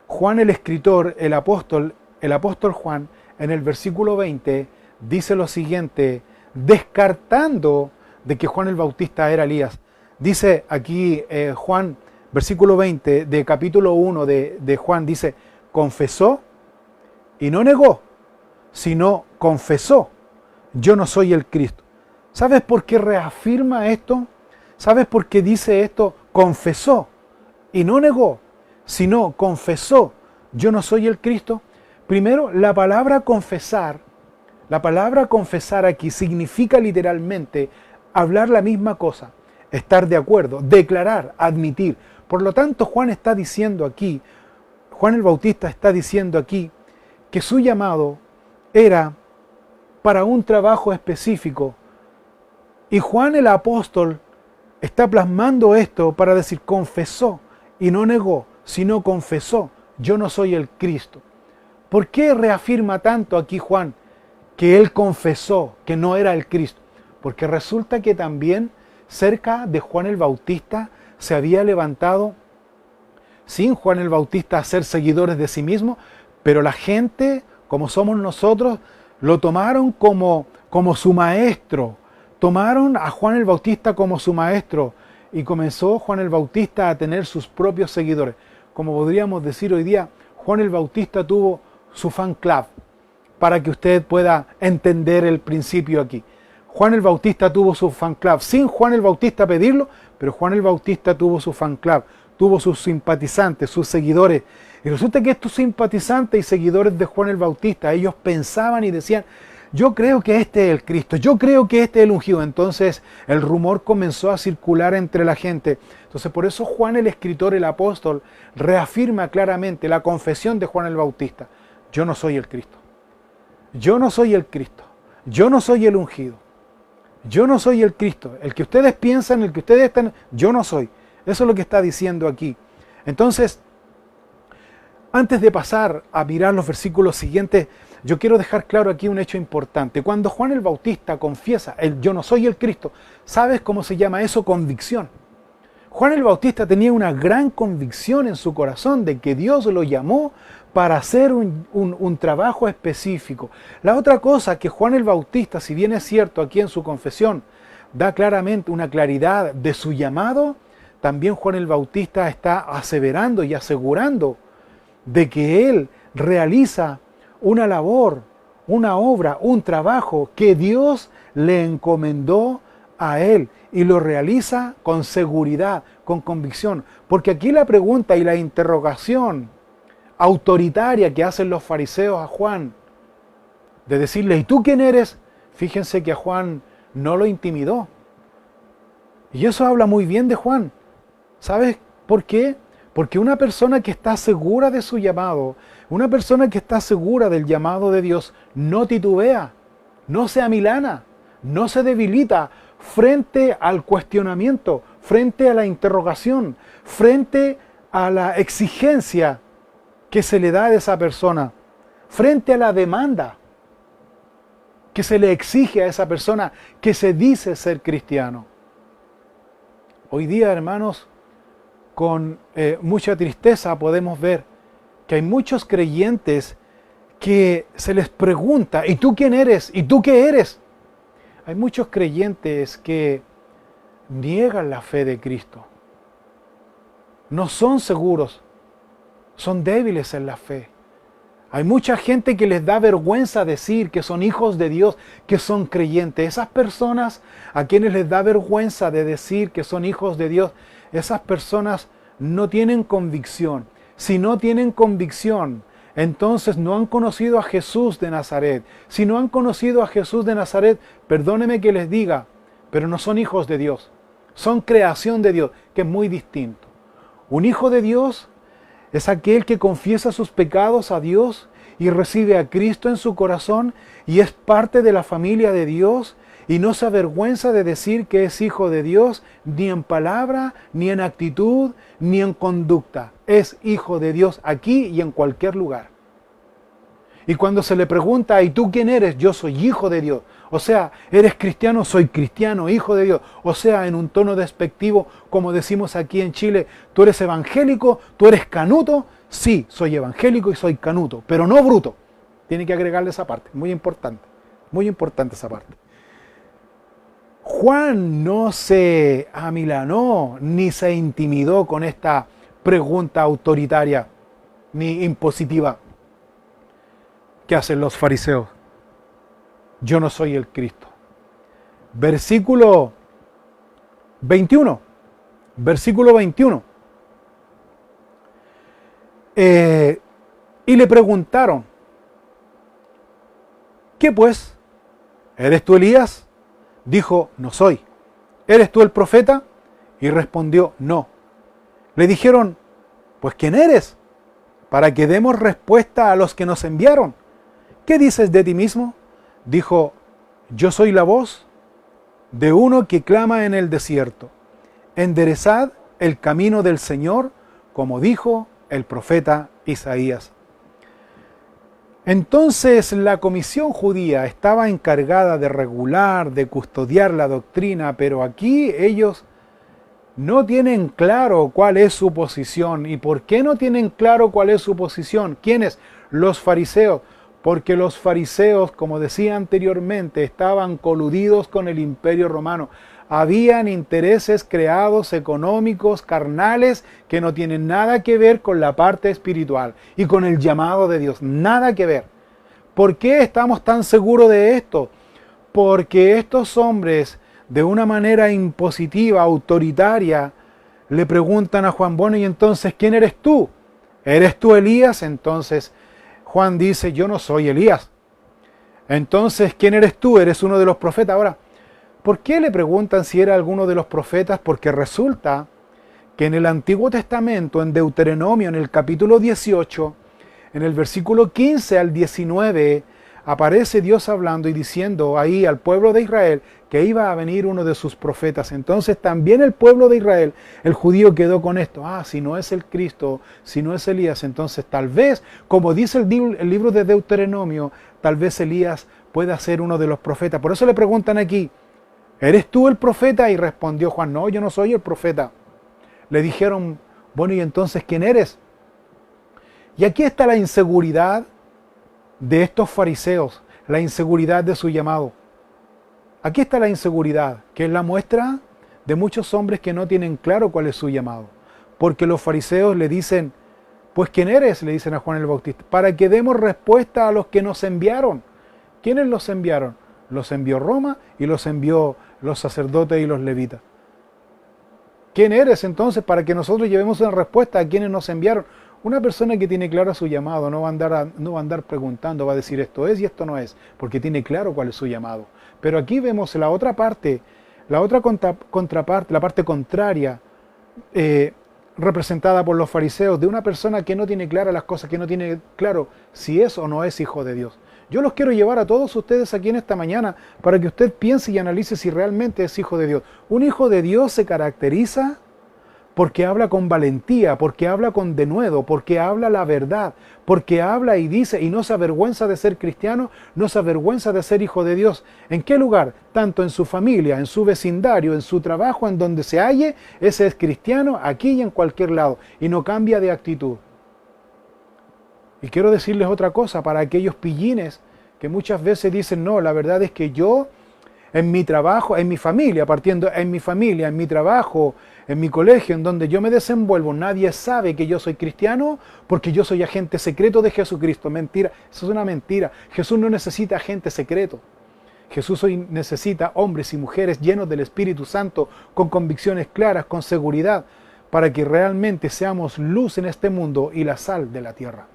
[SPEAKER 1] Juan el escritor, el apóstol Juan, en el versículo 20, dice lo siguiente, descartando de que Juan el Bautista era Elías. Dice aquí Juan, versículo 20 de capítulo 1 de Juan, dice, confesó y no negó, sino confesó, yo no soy el Cristo. ¿Sabes por qué reafirma esto? ¿Sabes por qué dice esto? Confesó y no negó, sino confesó, yo no soy el Cristo. Primero, la palabra confesar aquí significa literalmente hablar la misma cosa, estar de acuerdo, declarar, admitir. Por lo tanto, Juan el Bautista está diciendo aquí que su llamado era para un trabajo específico. Y Juan el apóstol está plasmando esto para decir, confesó y no negó, sino confesó, yo no soy el Cristo. ¿Por qué reafirma tanto aquí Juan que él confesó que no era el Cristo? Porque resulta que también cerca de Juan el Bautista se había levantado, sin Juan el Bautista ser seguidores de sí mismo, pero la gente, como somos nosotros, lo tomaron como su maestro. Tomaron a Juan el Bautista como su maestro y comenzó Juan el Bautista a tener sus propios seguidores. Como podríamos decir hoy día, Juan el Bautista tuvo su fan club, para que usted pueda entender el principio aquí. Juan el Bautista tuvo su fan club, sin Juan el Bautista pedirlo, pero Juan el Bautista tuvo su fan club, tuvo sus simpatizantes, sus seguidores. Y resulta que estos simpatizantes y seguidores de Juan el Bautista, ellos pensaban y decían, yo creo que este es el Cristo, yo creo que este es el ungido. Entonces el rumor comenzó a circular entre la gente. Entonces por eso Juan el escritor, el apóstol, reafirma claramente la confesión de Juan el Bautista. Yo no soy el Cristo. Yo no soy el Cristo. Yo no soy el ungido. Yo no soy el Cristo. El que ustedes piensan, el que ustedes están, yo no soy. Eso es lo que está diciendo aquí. Entonces, antes de pasar a mirar los versículos siguientes, yo quiero dejar claro aquí un hecho importante. Cuando Juan el Bautista confiesa, yo no soy el Cristo, ¿sabes cómo se llama eso? Convicción. Juan el Bautista tenía una gran convicción en su corazón de que Dios lo llamó para hacer un trabajo específico. La otra cosa que Juan el Bautista, si bien es cierto aquí en su confesión, da claramente una claridad de su llamado, también Juan el Bautista está aseverando y asegurando de que él realiza una labor, una obra, un trabajo que Dios le encomendó a él y lo realiza con seguridad, con convicción. Porque aquí la pregunta y la interrogación autoritaria que hacen los fariseos a Juan, de decirle, ¿y tú quién eres? Fíjense que a Juan no lo intimidó. Y eso habla muy bien de Juan. ¿Sabes por qué? Porque una persona que está segura de su llamado, una persona que está segura del llamado de Dios, no titubea, no se amilana, no se debilita frente al cuestionamiento, frente a la interrogación, frente a la exigencia que se le da a esa persona, frente a la demanda que se le exige a esa persona que se dice ser cristiano. Hoy día, hermanos, con mucha tristeza podemos ver que hay muchos creyentes que se les pregunta, ¿y tú quién eres? ¿Y tú qué eres? Hay muchos creyentes que niegan la fe de Cristo. No son seguros, son débiles en la fe. Hay mucha gente que les da vergüenza decir que son hijos de Dios, que son creyentes. Esas personas a quienes les da vergüenza de decir que son hijos de Dios, esas personas no tienen convicción. Si no tienen convicción, entonces no han conocido a Jesús de Nazaret. Si no han conocido a Jesús de Nazaret, perdóneme que les diga, pero no son hijos de Dios. Son creación de Dios, que es muy distinto. Un hijo de Dios es aquel que confiesa sus pecados a Dios y recibe a Cristo en su corazón y es parte de la familia de Dios y no se avergüenza de decir que es hijo de Dios ni en palabra, ni en actitud, ni en conducta. Es hijo de Dios aquí y en cualquier lugar. Y cuando se le pregunta, ¿y tú quién eres? Yo soy hijo de Dios. O sea, ¿eres cristiano? Soy cristiano, hijo de Dios. O sea, en un tono despectivo, como decimos aquí en Chile, ¿tú eres evangélico? ¿Tú eres canuto? Sí, soy evangélico y soy canuto, pero no bruto. Tiene que agregarle esa parte, muy importante esa parte. Juan no se amilanó ni se intimidó con esta pregunta autoritaria ni impositiva que hacen los fariseos. Yo no soy el Cristo. Versículo 21. Y le preguntaron, ¿qué pues? ¿Eres tú Elías? Dijo, no soy. ¿Eres tú el profeta? Y respondió, no. Le dijeron, pues ¿quién eres? Para que demos respuesta a los que nos enviaron. ¿Qué dices de ti mismo? Dijo, yo soy la voz de uno que clama en el desierto. Enderezad el camino del Señor, como dijo el profeta Isaías. Entonces la comisión judía estaba encargada de regular, de custodiar la doctrina, pero aquí ellos no tienen claro cuál es su posición. ¿Y por qué no tienen claro cuál es su posición? ¿Quiénes? Los fariseos. Porque los fariseos, como decía anteriormente, estaban coludidos con el Imperio Romano. Habían intereses creados económicos, carnales, que no tienen nada que ver con la parte espiritual y con el llamado de Dios. Nada que ver. ¿Por qué estamos tan seguros de esto? Porque estos hombres, de una manera impositiva, autoritaria, le preguntan a Juan, bueno, y entonces, ¿quién eres tú? ¿Eres tú Elías? Entonces Juan dice, yo no soy Elías. Entonces, ¿quién eres tú? ¿Eres uno de los profetas? Ahora, ¿por qué le preguntan si era alguno de los profetas? Porque resulta que en el Antiguo Testamento, en Deuteronomio, en el capítulo 18, en el versículo 15 al 19, aparece Dios hablando y diciendo ahí al pueblo de Israel que iba a venir uno de sus profetas. Entonces también el pueblo de Israel, el judío, quedó con esto. Si no es el Cristo, si no es Elías, entonces tal vez, como dice el libro de Deuteronomio, tal vez Elías pueda ser uno de los profetas. Por eso le preguntan aquí, ¿eres tú el profeta? Y respondió Juan, no, yo no soy el profeta. Le dijeron, bueno, ¿y entonces quién eres? Y aquí está la inseguridad de estos fariseos, la inseguridad de su llamado. Aquí está la inseguridad, que es la muestra de muchos hombres que no tienen claro cuál es su llamado. Porque los fariseos le dicen, pues ¿quién eres? Le dicen a Juan el Bautista, para que demos respuesta a los que nos enviaron. ¿Quiénes los enviaron? Los envió Roma y los envió los sacerdotes y los levitas. ¿Quién eres entonces para que nosotros llevemos una respuesta a quienes nos enviaron? Una persona que tiene claro su llamado no va a andar preguntando, va a decir esto es y esto no es, porque tiene claro cuál es su llamado. Pero aquí vemos la otra parte, la otra contraparte, la parte contraria, representada por los fariseos, de una persona que no tiene claras las cosas, que no tiene claro si es o no es hijo de Dios. Yo los quiero llevar a todos ustedes aquí en esta mañana para que usted piense y analice si realmente es hijo de Dios. Un hijo de Dios se caracteriza porque habla con valentía, porque habla con denuedo, porque habla la verdad, porque habla y dice y no se avergüenza de ser cristiano, no se avergüenza de ser hijo de Dios. ¿En qué lugar? Tanto en su familia, en su vecindario, en su trabajo, en donde se halle, ese es cristiano, aquí y en cualquier lado, y no cambia de actitud. Y quiero decirles otra cosa para aquellos pillines que muchas veces dicen, no, la verdad es que yo en mi trabajo, en mi familia, en mi trabajo, en mi colegio, en donde yo me desenvuelvo, nadie sabe que yo soy cristiano porque yo soy agente secreto de Jesucristo. Mentira, eso es una mentira. Jesús no necesita agente secreto. Jesús hoy necesita hombres y mujeres llenos del Espíritu Santo, con convicciones claras, con seguridad, para que realmente seamos luz en este mundo y la sal de la tierra.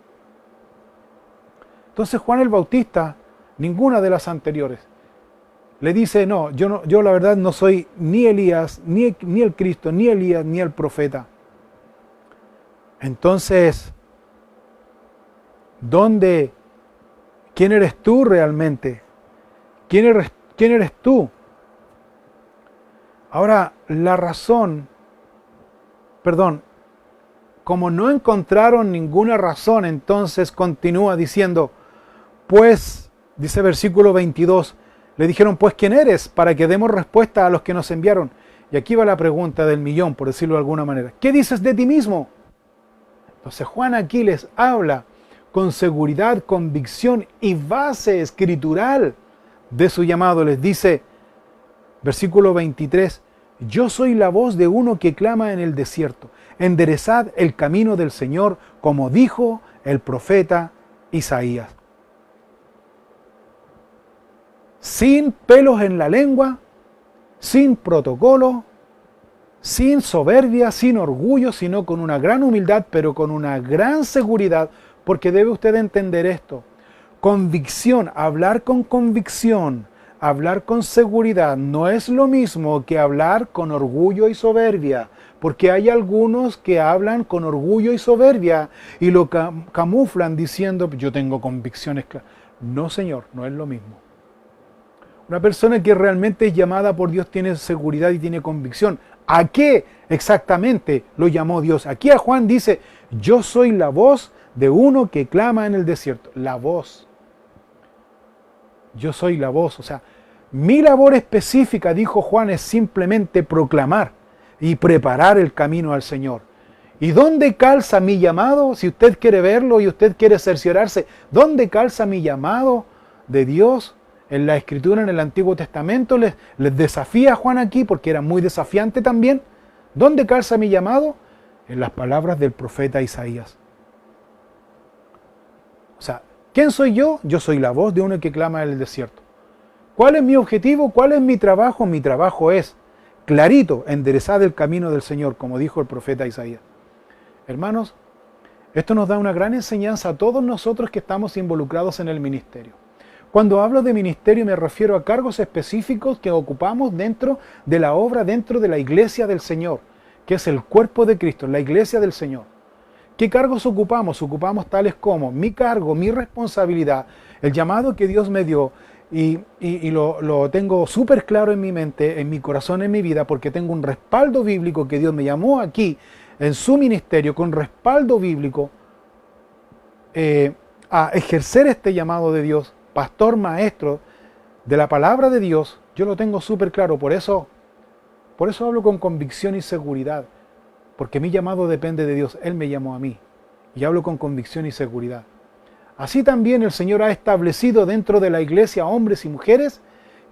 [SPEAKER 1] Entonces Juan el Bautista, ninguna de las anteriores, le dice, no, yo la verdad no soy ni Elías, ni el Cristo, ni Elías, ni el profeta. Entonces, ¿quién eres tú realmente? ¿Quién eres tú? Ahora, como no encontraron ninguna razón, entonces continúa diciendo, pues, dice versículo 22, le dijeron, pues, ¿quién eres? Para que demos respuesta a los que nos enviaron. Y aquí va la pregunta del millón, por decirlo de alguna manera. ¿Qué dices de ti mismo? Entonces Juan aquí les habla con seguridad, convicción y base escritural de su llamado. Les dice, versículo 23, yo soy la voz de uno que clama en el desierto. Enderezad el camino del Señor, como dijo el profeta Isaías. Sin pelos en la lengua, sin protocolo, sin soberbia, sin orgullo, sino con una gran humildad, pero con una gran seguridad, porque debe usted entender esto. Convicción, hablar con convicción, hablar con seguridad, no es lo mismo que hablar con orgullo y soberbia, porque hay algunos que hablan con orgullo y soberbia y lo camuflan diciendo, yo tengo convicciones claras. No, señor, no es lo mismo. Una persona que realmente es llamada por Dios tiene seguridad y tiene convicción. ¿A qué exactamente lo llamó Dios? Aquí a Juan dice, yo soy la voz de uno que clama en el desierto. La voz. Yo soy la voz. O sea, mi labor específica, dijo Juan, es simplemente proclamar y preparar el camino al Señor. ¿Y dónde calza mi llamado? Si usted quiere verlo y usted quiere cerciorarse, ¿dónde calza mi llamado de Dios? En la Escritura, en el Antiguo Testamento, les desafía a Juan aquí, porque era muy desafiante también. ¿Dónde calza mi llamado? En las palabras del profeta Isaías. O sea, ¿quién soy yo? Yo soy la voz de uno que clama en el desierto. ¿Cuál es mi objetivo? ¿Cuál es mi trabajo? Mi trabajo es, clarito, enderezar el camino del Señor, como dijo el profeta Isaías. Hermanos, esto nos da una gran enseñanza a todos nosotros que estamos involucrados en el ministerio. Cuando hablo de ministerio me refiero a cargos específicos que ocupamos dentro de la obra, dentro de la iglesia del Señor, que es el cuerpo de Cristo, la iglesia del Señor. ¿Qué cargos ocupamos? Ocupamos tales como mi cargo, mi responsabilidad, el llamado que Dios me dio, y lo tengo súper claro en mi mente, en mi corazón, en mi vida, porque tengo un respaldo bíblico que Dios me llamó aquí, en su ministerio, con respaldo bíblico, a ejercer este llamado de Dios, pastor, maestro de la palabra de Dios. Yo lo tengo súper claro, por eso hablo con convicción y seguridad, porque mi llamado depende de Dios, Él me llamó a mí, y hablo con convicción y seguridad. Así también el Señor ha establecido dentro de la iglesia hombres y mujeres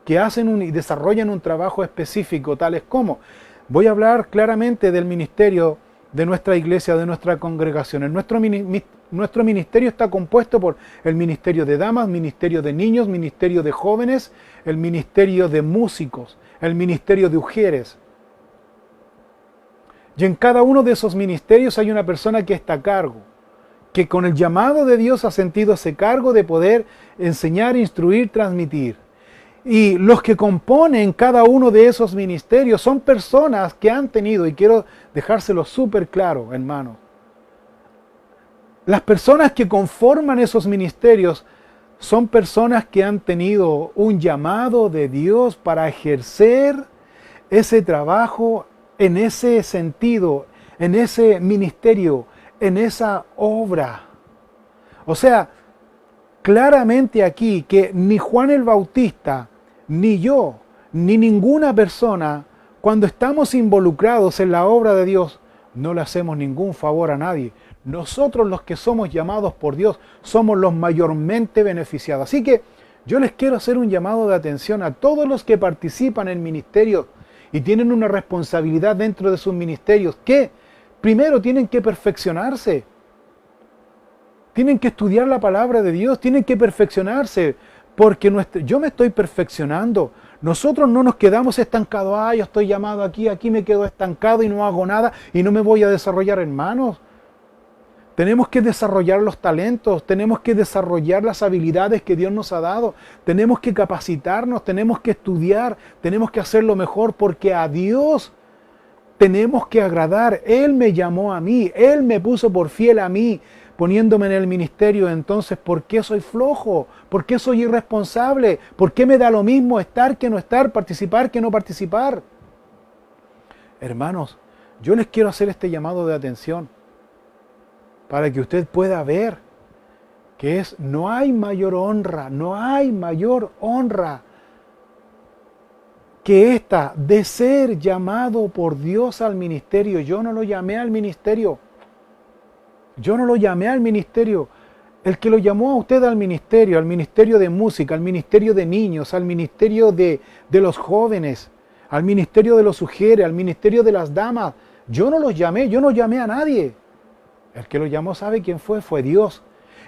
[SPEAKER 1] que hacen y desarrollan un trabajo específico, tales como, voy a hablar claramente del ministerio de nuestra iglesia, de nuestra congregación. Nuestro ministerio está compuesto por el ministerio de damas, ministerio de niños, ministerio de jóvenes, el ministerio de músicos, el ministerio de mujeres. Y en cada uno de esos ministerios hay una persona que está a cargo, que con el llamado de Dios ha sentido ese cargo de poder enseñar, instruir, transmitir. Y los que componen cada uno de esos ministerios son personas que han tenido, y quiero dejárselo súper claro, hermanos, las personas que conforman esos ministerios son personas que han tenido un llamado de Dios para ejercer ese trabajo en ese sentido, en ese ministerio, en esa obra. O sea, claramente aquí que ni Juan el Bautista, ni yo, ni ninguna persona, cuando estamos involucrados en la obra de Dios, no le hacemos ningún favor a nadie. Nosotros los que somos llamados por Dios somos los mayormente beneficiados. Así que yo les quiero hacer un llamado de atención a todos los que participan en ministerios y tienen una responsabilidad dentro de sus ministerios, que primero tienen que perfeccionarse. Tienen que estudiar la palabra de Dios, tienen que perfeccionarse, porque yo me estoy perfeccionando. Nosotros no nos quedamos estancados, yo estoy llamado aquí me quedo estancado y no hago nada y no me voy a desarrollar, hermanos. Tenemos que desarrollar los talentos, tenemos que desarrollar las habilidades que Dios nos ha dado, tenemos que capacitarnos, tenemos que estudiar, tenemos que hacerlo mejor, porque a Dios tenemos que agradar. Él me llamó a mí, Él me puso por fiel a mí, poniéndome en el ministerio. Entonces, ¿por qué soy flojo? ¿Por qué soy irresponsable? ¿Por qué me da lo mismo estar que no estar, participar que no participar? Hermanos, yo les quiero hacer este llamado de atención para que usted pueda ver que no hay mayor honra que esta de ser llamado por Dios al ministerio. Yo no lo llamé al ministerio. El que lo llamó a usted al ministerio de música, al ministerio de niños, al ministerio de los jóvenes, al ministerio de los sugieres, al ministerio de las damas, yo no llamé a nadie. El que lo llamó sabe quién fue Dios.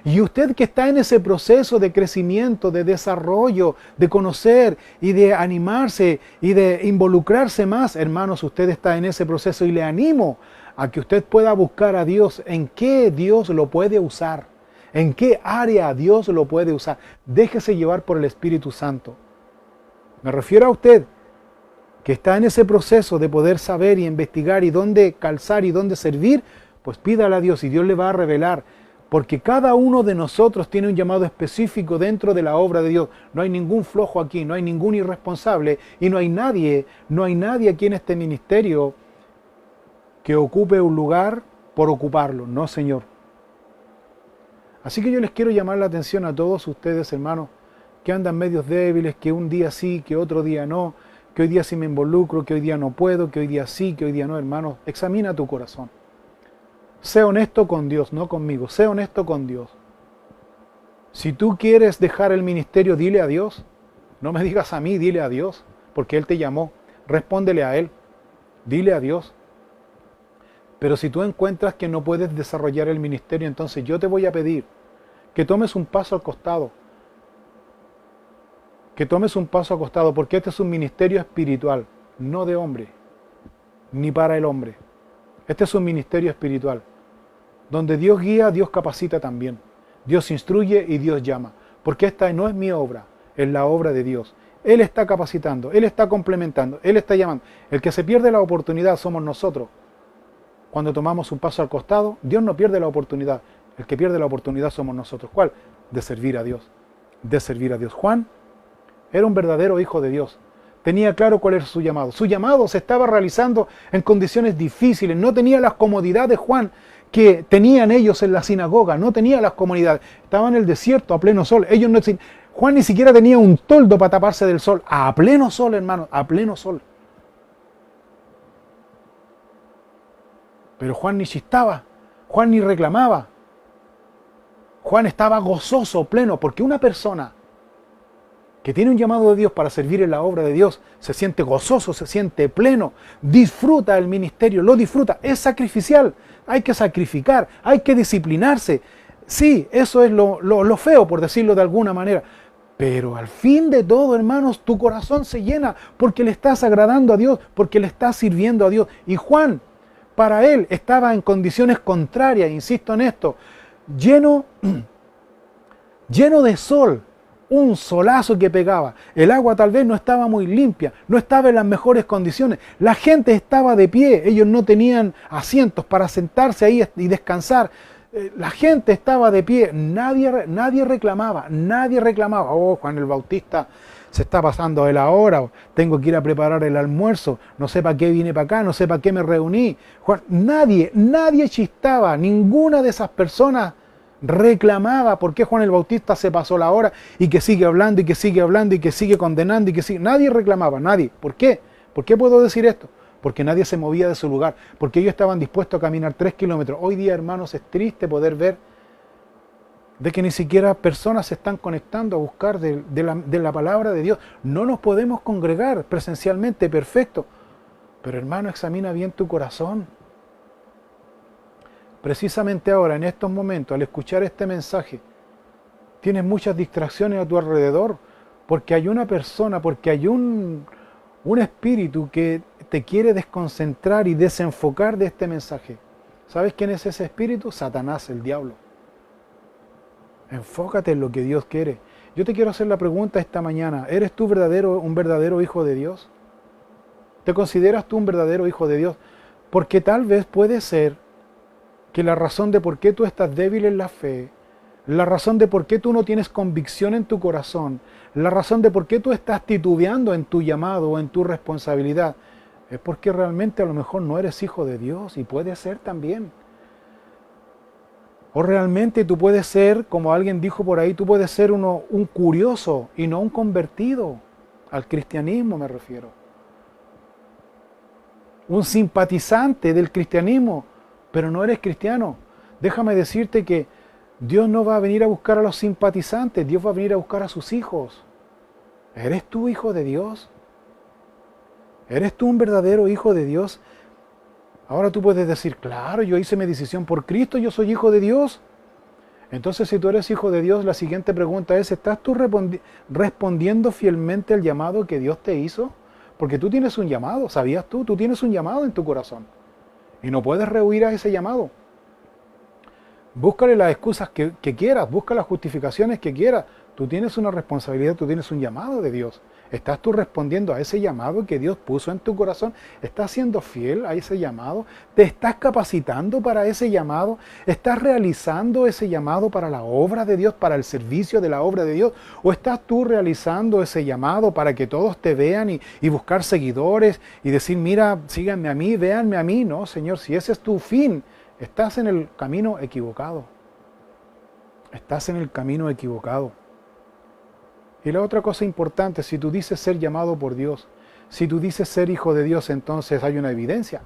[SPEAKER 1] Y usted que está en ese proceso de crecimiento, de desarrollo, de conocer y de animarse y de involucrarse más, hermanos, usted está en ese proceso y le animo a que usted pueda buscar a Dios en qué Dios lo puede usar, en qué área Dios lo puede usar. Déjese llevar por el Espíritu Santo. Me refiero a usted que está en ese proceso de poder saber y investigar y dónde calzar y dónde servir, pues pídale a Dios y Dios le va a revelar, porque cada uno de nosotros tiene un llamado específico dentro de la obra de Dios. No hay ningún flojo aquí, no hay ningún irresponsable y no hay nadie aquí en este ministerio que ocupe un lugar por ocuparlo. No, Señor. Así que yo les quiero llamar la atención a todos ustedes, hermanos, que andan medios débiles, que un día sí, que otro día no, que hoy día sí me involucro, que hoy día no puedo, que hoy día sí, que hoy día no, hermanos. Examina tu corazón. Sé honesto con Dios, no conmigo. Sé honesto con Dios. Si tú quieres dejar el ministerio, dile a Dios. No me digas a mí, dile a Dios, porque Él te llamó. Respóndele a Él. Dile a Dios. Pero si tú encuentras que no puedes desarrollar el ministerio, entonces yo te voy a pedir que tomes un paso al costado. Que tomes un paso al costado, porque este es un ministerio espiritual, no de hombre, ni para el hombre. Este es un ministerio espiritual, donde Dios guía, Dios capacita también. Dios instruye y Dios llama. porque esta no es mi obra, es la obra de Dios. Él está capacitando, Él está complementando, Él está llamando. El que se pierde la oportunidad somos nosotros. Cuando tomamos un paso al costado, Dios no pierde la oportunidad. El que pierde la oportunidad somos nosotros. ¿Cuál? De servir a Dios. De servir a Dios. Juan era un verdadero hijo de Dios. Tenía claro cuál era su llamado. Su llamado se estaba realizando en condiciones difíciles. No tenía las comodidades, Juan, que tenían ellos en la sinagoga. No tenía las comodidades. Estaba en el desierto a pleno sol. Juan ni siquiera tenía un toldo para taparse del sol. A pleno sol, hermano, a pleno sol. Pero Juan ni chistaba. Juan ni reclamaba. Juan estaba gozoso, pleno, porque una persona que tiene un llamado de Dios para servir en la obra de Dios, se siente gozoso, se siente pleno, disfruta el ministerio, lo disfruta, es sacrificial, hay que sacrificar, hay que disciplinarse. Sí, eso es lo feo, por decirlo de alguna manera, pero al fin de todo, hermanos, tu corazón se llena porque le estás agradando a Dios, porque le estás sirviendo a Dios. Y Juan, para él, estaba en condiciones contrarias, insisto en esto, lleno de sol, un solazo que pegaba. El agua tal vez no estaba muy limpia, no estaba en las mejores condiciones. La gente estaba de pie, ellos no tenían asientos para sentarse ahí y descansar. La gente estaba de pie, nadie reclamaba. Oh, Juan el Bautista se está pasando de la hora, tengo que ir a preparar el almuerzo, no sé para qué vine para acá, no sé para qué me reuní. Juan, nadie chistaba, ninguna de esas personas reclamaba por qué Juan el Bautista se pasó la hora y que sigue hablando y que sigue hablando y que sigue condenando y que sigue. Nadie reclamaba, nadie. ¿Por qué? ¿Por qué puedo decir esto? Porque nadie se movía de su lugar, porque ellos estaban dispuestos a caminar 3 kilómetros. Hoy día, hermanos, es triste poder ver de que ni siquiera personas se están conectando a buscar de la palabra de Dios. No nos podemos congregar presencialmente, perfecto. Pero hermano, examina bien tu corazón. Precisamente ahora, en estos momentos, al escuchar este mensaje, tienes muchas distracciones a tu alrededor, porque hay una persona, porque hay un espíritu que te quiere desconcentrar y desenfocar de este mensaje. ¿Sabes quién es ese espíritu? Satanás, el diablo. Enfócate en lo que Dios quiere. Yo te quiero hacer la pregunta esta mañana. ¿Eres tú un verdadero hijo de Dios? ¿Te consideras tú un verdadero hijo de Dios? Porque tal vez puede ser que la razón de por qué tú estás débil en la fe, la razón de por qué tú no tienes convicción en tu corazón, la razón de por qué tú estás titubeando en tu llamado o en tu responsabilidad, es porque realmente a lo mejor no eres hijo de Dios, y puede ser también. O realmente tú puedes ser, como alguien dijo por ahí, tú puedes ser un curioso y no un convertido, al cristianismo me refiero. Un simpatizante del cristianismo, pero no eres cristiano. Déjame decirte que Dios no va a venir a buscar a los simpatizantes, Dios va a venir a buscar a sus hijos. ¿Eres tú hijo de Dios? ¿Eres tú un verdadero hijo de Dios? Ahora tú puedes decir, claro, yo hice mi decisión por Cristo, yo soy hijo de Dios. Entonces, si tú eres hijo de Dios, la siguiente pregunta es, ¿estás tú respondiendo fielmente al llamado que Dios te hizo? Porque tú tienes un llamado, ¿sabías tú? Tú tienes un llamado en tu corazón. Y no puedes rehuir a ese llamado. Búscale las excusas que quieras, busca las justificaciones que quieras. Tú tienes una responsabilidad, tú tienes un llamado de Dios. ¿Estás tú respondiendo a ese llamado que Dios puso en tu corazón? ¿Estás siendo fiel a ese llamado? ¿Te estás capacitando para ese llamado? ¿Estás realizando ese llamado para la obra de Dios, para el servicio de la obra de Dios? ¿O estás tú realizando ese llamado para que todos te vean y buscar seguidores y decir, mira, síganme a mí, véanme a mí? No, Señor, si ese es tu fin, estás en el camino equivocado. Estás en el camino equivocado. Y la otra cosa importante, si tú dices ser llamado por Dios, si tú dices ser hijo de Dios, entonces hay una evidencia.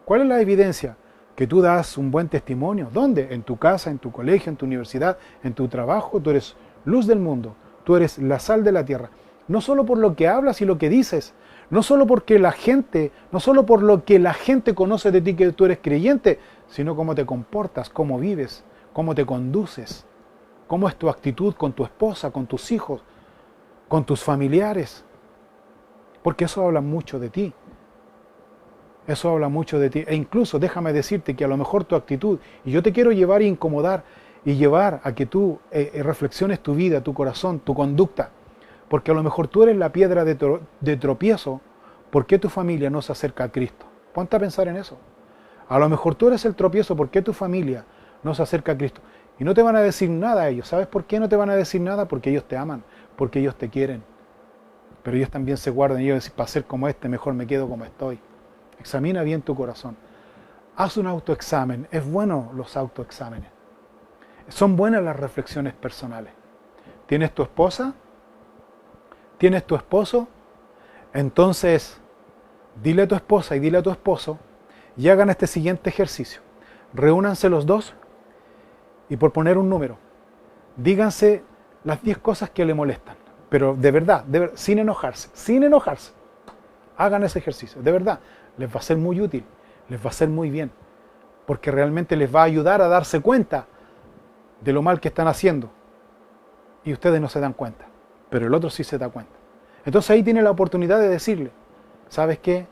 [SPEAKER 1] ¿Cuál es la evidencia? Que tú das un buen testimonio. ¿Dónde? En tu casa, en tu colegio, en tu universidad, en tu trabajo. Tú eres luz del mundo, tú eres la sal de la tierra. No solo por lo que hablas y lo que dices, no solo por lo que la gente conoce de ti que tú eres creyente, sino cómo te comportas, cómo vives, cómo te conduces, cómo es tu actitud con tu esposa, con tus hijos, con tus familiares, porque eso habla mucho de ti. Eso habla mucho de ti. E incluso déjame decirte que a lo mejor tu actitud, y yo te quiero llevar a incomodar, y llevar a que tú reflexiones tu vida, tu corazón, tu conducta. Porque a lo mejor tú eres la piedra de tropiezo. ¿Por qué tu familia no se acerca a Cristo? Ponte a pensar en eso. A lo mejor tú eres el tropiezo. ¿Por qué tu familia no se acerca a Cristo? Y no te van a decir nada a ellos. ¿Sabes por qué no te van a decir nada? Porque ellos te aman, porque ellos te quieren. Pero ellos también se guardan y ellos dicen, para ser como este, mejor me quedo como estoy. Examina bien tu corazón. Haz un autoexamen. Es bueno los autoexámenes. Son buenas las reflexiones personales. ¿Tienes tu esposa? ¿Tienes tu esposo? Entonces, dile a tu esposa y dile a tu esposo y hagan este siguiente ejercicio. Reúnanse los dos y, por poner un número, díganse las 10 cosas que le molestan. Pero de verdad, sin enojarse, sin enojarse. Hagan ese ejercicio, de verdad. Les va a ser muy útil, les va a ser muy bien. Porque realmente les va a ayudar a darse cuenta de lo mal que están haciendo. Y ustedes no se dan cuenta, pero el otro sí se da cuenta. Entonces ahí tiene la oportunidad de decirle, ¿sabes qué?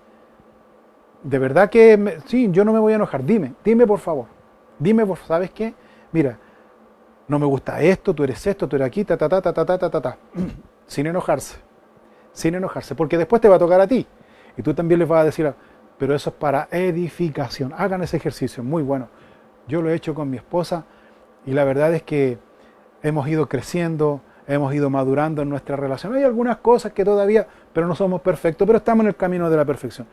[SPEAKER 1] De verdad que, sí, yo no me voy a enojar, dime por favor. ¿Sabes qué? Mira, no me gusta esto, tú eres aquí, Sin enojarse, porque después te va a tocar a ti. Y tú también les vas a decir, pero eso es para edificación. Hagan ese ejercicio, muy bueno. Yo lo he hecho con mi esposa y la verdad es que hemos ido creciendo, hemos ido madurando en nuestra relación. Hay algunas cosas que todavía, pero no somos perfectos, pero estamos en el camino de la perfección.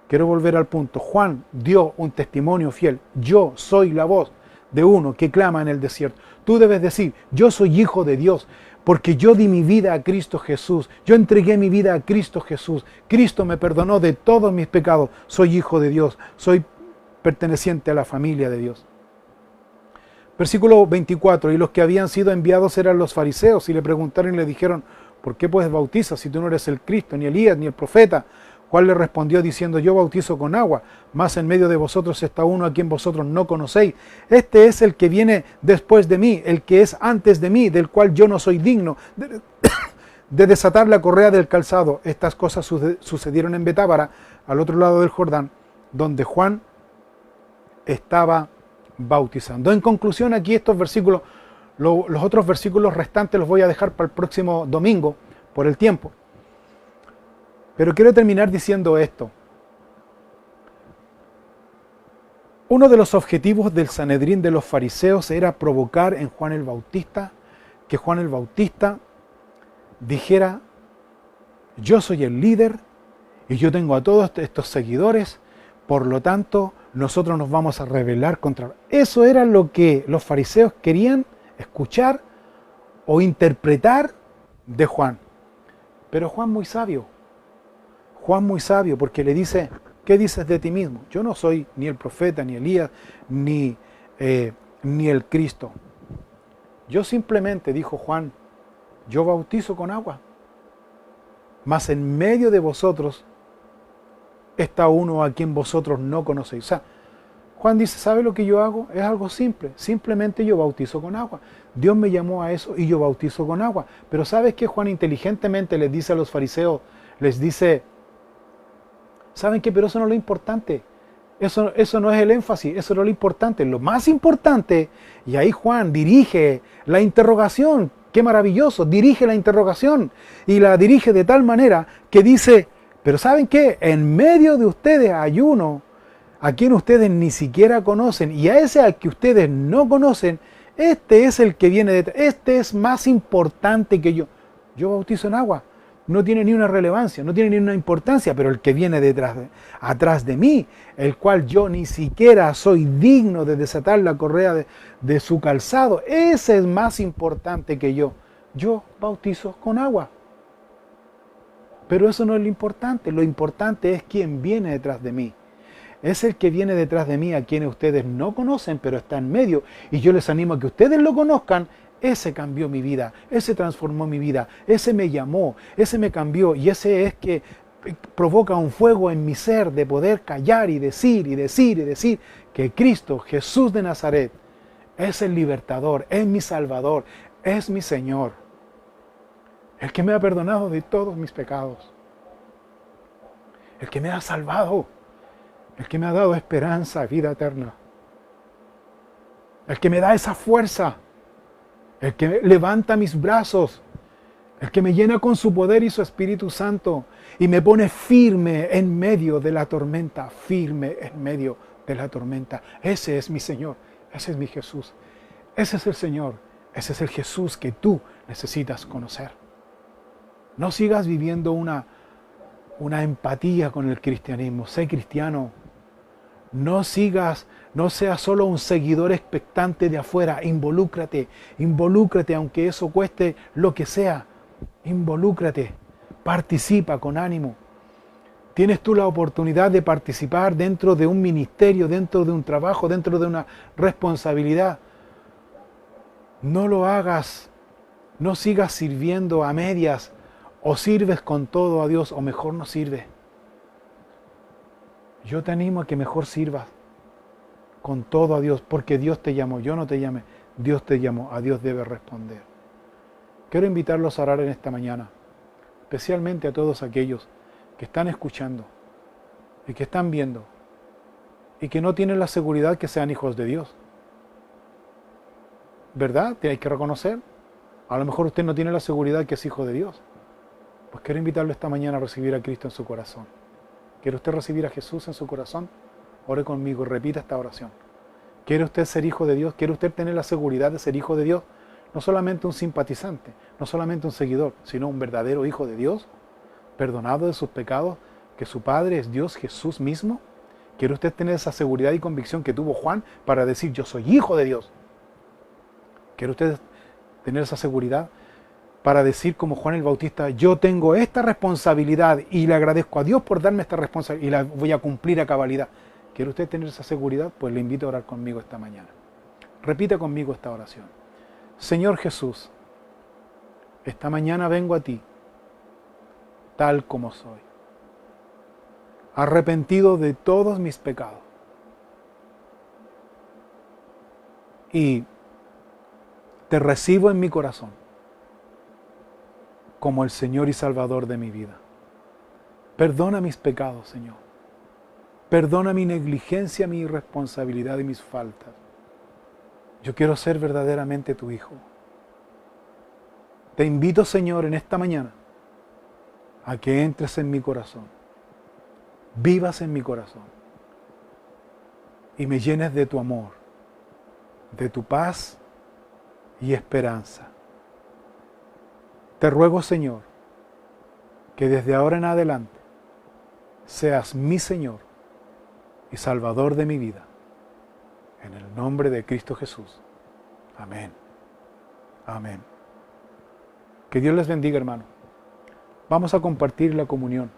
[SPEAKER 1] Quiero volver al punto. Juan dio un testimonio fiel. Yo soy la voz de uno que clama en el desierto. Tú debes decir, yo soy hijo de Dios, porque yo di mi vida a Cristo Jesús. Yo entregué mi vida a Cristo Jesús. Cristo me perdonó de todos mis pecados. Soy hijo de Dios. Soy perteneciente a la familia de Dios. Versículo 24, y los que habían sido enviados eran los fariseos, y le preguntaron y le dijeron, ¿por qué pues bautizas si tú no eres el Cristo, ni Elías, ni el profeta? Juan le respondió diciendo, yo bautizo con agua, mas en medio de vosotros está uno a quien vosotros no conocéis. Este es el que viene después de mí, el que es antes de mí, del cual yo no soy digno de desatar la correa del calzado. Estas cosas sucedieron en Betábara, al otro lado del Jordán, donde Juan estaba bautizando. En conclusión, aquí estos versículos, los otros versículos restantes los voy a dejar para el próximo domingo, por el tiempo. Pero quiero terminar diciendo esto. Uno de los objetivos del Sanedrín de los fariseos era provocar en Juan el Bautista, que Juan el Bautista dijera, yo soy el líder y yo tengo a todos estos seguidores, por lo tanto, nosotros nos vamos a rebelar contra... Eso era lo que los fariseos querían escuchar o interpretar de Juan. Pero Juan muy sabio, porque le dice, ¿qué dices de ti mismo? Yo no soy ni el profeta, ni Elías, ni el Cristo. Yo simplemente, dijo Juan, yo bautizo con agua, mas en medio de vosotros está uno a quien vosotros no conocéis. O sea, Juan dice, ¿sabe lo que yo hago? Es algo simple, simplemente yo bautizo con agua. Dios me llamó a eso y yo bautizo con agua. Pero ¿sabes qué? Juan inteligentemente les dice a los fariseos, les dice, ¿saben qué? Pero eso no es lo importante. Eso no es el énfasis, eso no es lo importante. Lo más importante, y ahí Juan dirige la interrogación, qué maravilloso, dirige la interrogación y la dirige de tal manera que dice, pero ¿saben qué? En medio de ustedes hay uno a quien ustedes ni siquiera conocen, y a ese al que ustedes no conocen, este es el que viene detrás, este es más importante que yo. Yo bautizo en agua, no tiene ni una relevancia, no tiene ni una importancia, pero el que viene atrás de mí, el cual yo ni siquiera soy digno de desatar la correa de su calzado, ese es más importante que yo. Yo bautizo con agua. Pero eso no es lo importante es quién viene detrás de mí. Es el que viene detrás de mí, a quien ustedes no conocen, pero está en medio. Y yo les animo a que ustedes lo conozcan. Ese cambió mi vida, ese transformó mi vida, ese me llamó, ese me cambió. Y ese es que provoca un fuego en mi ser de poder callar y decir que Cristo, Jesús de Nazaret, es el libertador, es mi Salvador, es mi Señor. El que me ha perdonado de todos mis pecados. El que me ha salvado. El que me ha dado esperanza, vida eterna. el que me da esa fuerza, el que levanta mis brazos, el que me llena con su poder y su Espíritu Santo y me pone firme en medio de la tormenta, firme en medio de la tormenta. Ese es mi Señor, ese es mi Jesús, ese es el Señor, ese es el Jesús que tú necesitas conocer. No sigas viviendo una empatía con el cristianismo, sé cristiano. No seas solo un seguidor expectante de afuera, involúcrate aunque eso cueste lo que sea, involúcrate, participa con ánimo. Tienes tú la oportunidad de participar dentro de un ministerio, dentro de un trabajo, dentro de una responsabilidad. No lo hagas, no sigas sirviendo a medias, o sirves con todo a Dios, o mejor no sirves. Yo te animo a que mejor sirvas con todo a Dios, porque Dios te llamó, yo no te llamé, Dios te llamó, a Dios debes responder. Quiero invitarlos a orar en esta mañana, especialmente a todos aquellos que están escuchando y que están viendo y que no tienen la seguridad que sean hijos de Dios. ¿Verdad? Hay que reconocer. A lo mejor usted no tiene la seguridad que es hijo de Dios. Pues quiero invitarlo esta mañana a recibir a Cristo en su corazón. ¿Quiere usted recibir a Jesús en su corazón? Ore conmigo y repita esta oración. ¿Quiere usted ser hijo de Dios? ¿Quiere usted tener la seguridad de ser hijo de Dios? No solamente un simpatizante, no solamente un seguidor, sino un verdadero hijo de Dios, perdonado de sus pecados, que su Padre es Dios Jesús mismo. ¿Quiere usted tener esa seguridad y convicción que tuvo Juan para decir yo soy hijo de Dios? ¿Quiere usted tener esa seguridad para decir como Juan el Bautista, yo tengo esta responsabilidad y le agradezco a Dios por darme esta responsabilidad y la voy a cumplir a cabalidad? ¿Quiere usted tener esa seguridad? Pues le invito a orar conmigo esta mañana. Repita conmigo esta oración. Señor Jesús, esta mañana vengo a ti, tal como soy, arrepentido de todos mis pecados. Y te recibo en mi corazón como el Señor y Salvador de mi vida. Perdona mis pecados, Señor. Perdona mi negligencia, mi irresponsabilidad y mis faltas. Yo quiero ser verdaderamente tu hijo. Te invito, Señor, en esta mañana a que entres en mi corazón, vivas en mi corazón y me llenes de tu amor, de tu paz y esperanza. Te ruego, Señor, que desde ahora en adelante seas mi Señor y Salvador de mi vida. En el nombre de Cristo Jesús. Amén. Amén. Que Dios les bendiga, hermano. Vamos a compartir la comunión.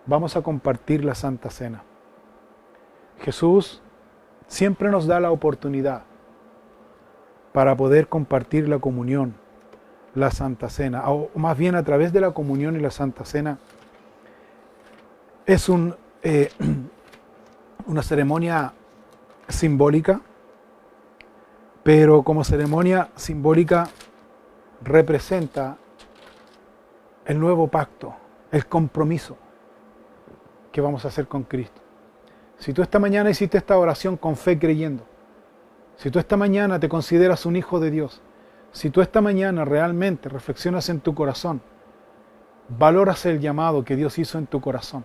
[SPEAKER 1] Vamos a compartir la Santa Cena. Jesús siempre nos da la oportunidad para poder compartir la comunión, la Santa Cena, o más bien a través de la comunión y la Santa Cena. Es una ceremonia simbólica, pero como ceremonia simbólica representa el nuevo pacto, el compromiso que vamos a hacer con Cristo. Si tú esta mañana hiciste esta oración con fe creyendo, si tú esta mañana te consideras un hijo de Dios, si tú esta mañana realmente reflexionas en tu corazón, valoras el llamado que Dios hizo en tu corazón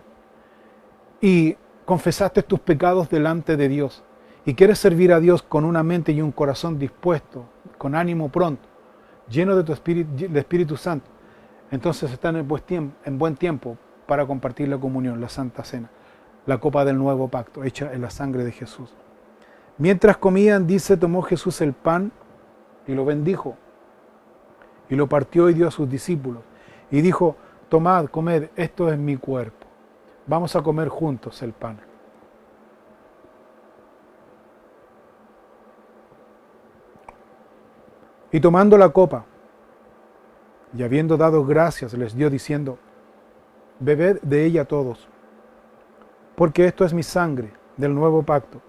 [SPEAKER 1] y confesaste tus pecados delante de Dios y quieres servir a Dios con una mente y un corazón dispuesto, con ánimo pronto, lleno de tu Espíritu Santo, entonces están en buen tiempo para compartir la comunión, la Santa Cena, la copa del nuevo pacto, hecha en la sangre de Jesús. Mientras comían, dice, tomó Jesús el pan y lo bendijo, y lo partió y dio a sus discípulos, y dijo, tomad, comed, esto es mi cuerpo. Vamos a comer juntos el pan. Y tomando la copa, y habiendo dado gracias, les dio diciendo, bebed de ella todos, porque esto es mi sangre del nuevo pacto,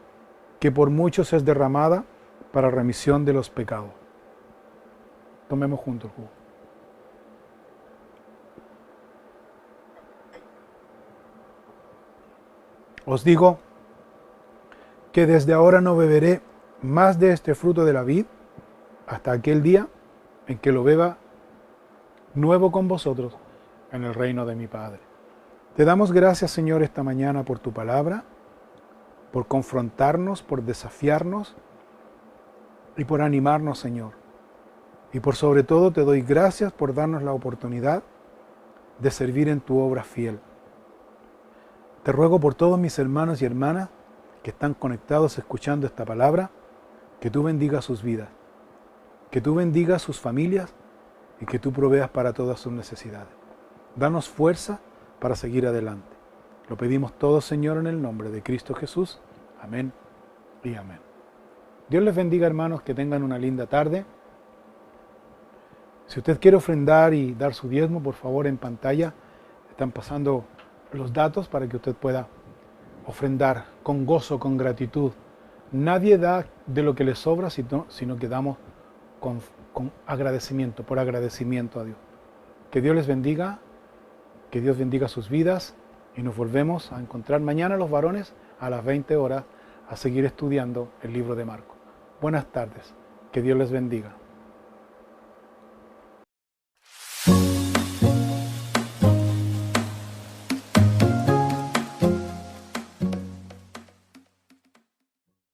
[SPEAKER 1] que por muchos es derramada para remisión de los pecados. Tomemos juntos el jugo. Os digo que desde ahora no beberé más de este fruto de la vid hasta aquel día en que lo beba nuevo con vosotros en el reino de mi Padre. Te damos gracias, Señor, esta mañana por tu palabra, por confrontarnos, por desafiarnos y por animarnos, Señor. Y por sobre todo te doy gracias por darnos la oportunidad de servir en tu obra fiel. Te ruego por todos mis hermanos y hermanas que están conectados escuchando esta palabra, que tú bendigas sus vidas, que tú bendigas sus familias y que tú proveas para todas sus necesidades. Danos fuerza para seguir adelante. Lo pedimos todo, Señor, en el nombre de Cristo Jesús. Amén y amén. Dios les bendiga, hermanos, que tengan una linda tarde. Si usted quiere ofrendar y dar su diezmo, por favor, en pantalla están pasando los datos para que usted pueda ofrendar con gozo, con gratitud. Nadie da de lo que le sobra, sino que damos con agradecimiento, por agradecimiento a Dios. Que Dios les bendiga, que Dios bendiga sus vidas y nos volvemos a encontrar mañana los varones a las 20 horas a seguir estudiando el libro de Marcos. Buenas tardes, que Dios les bendiga.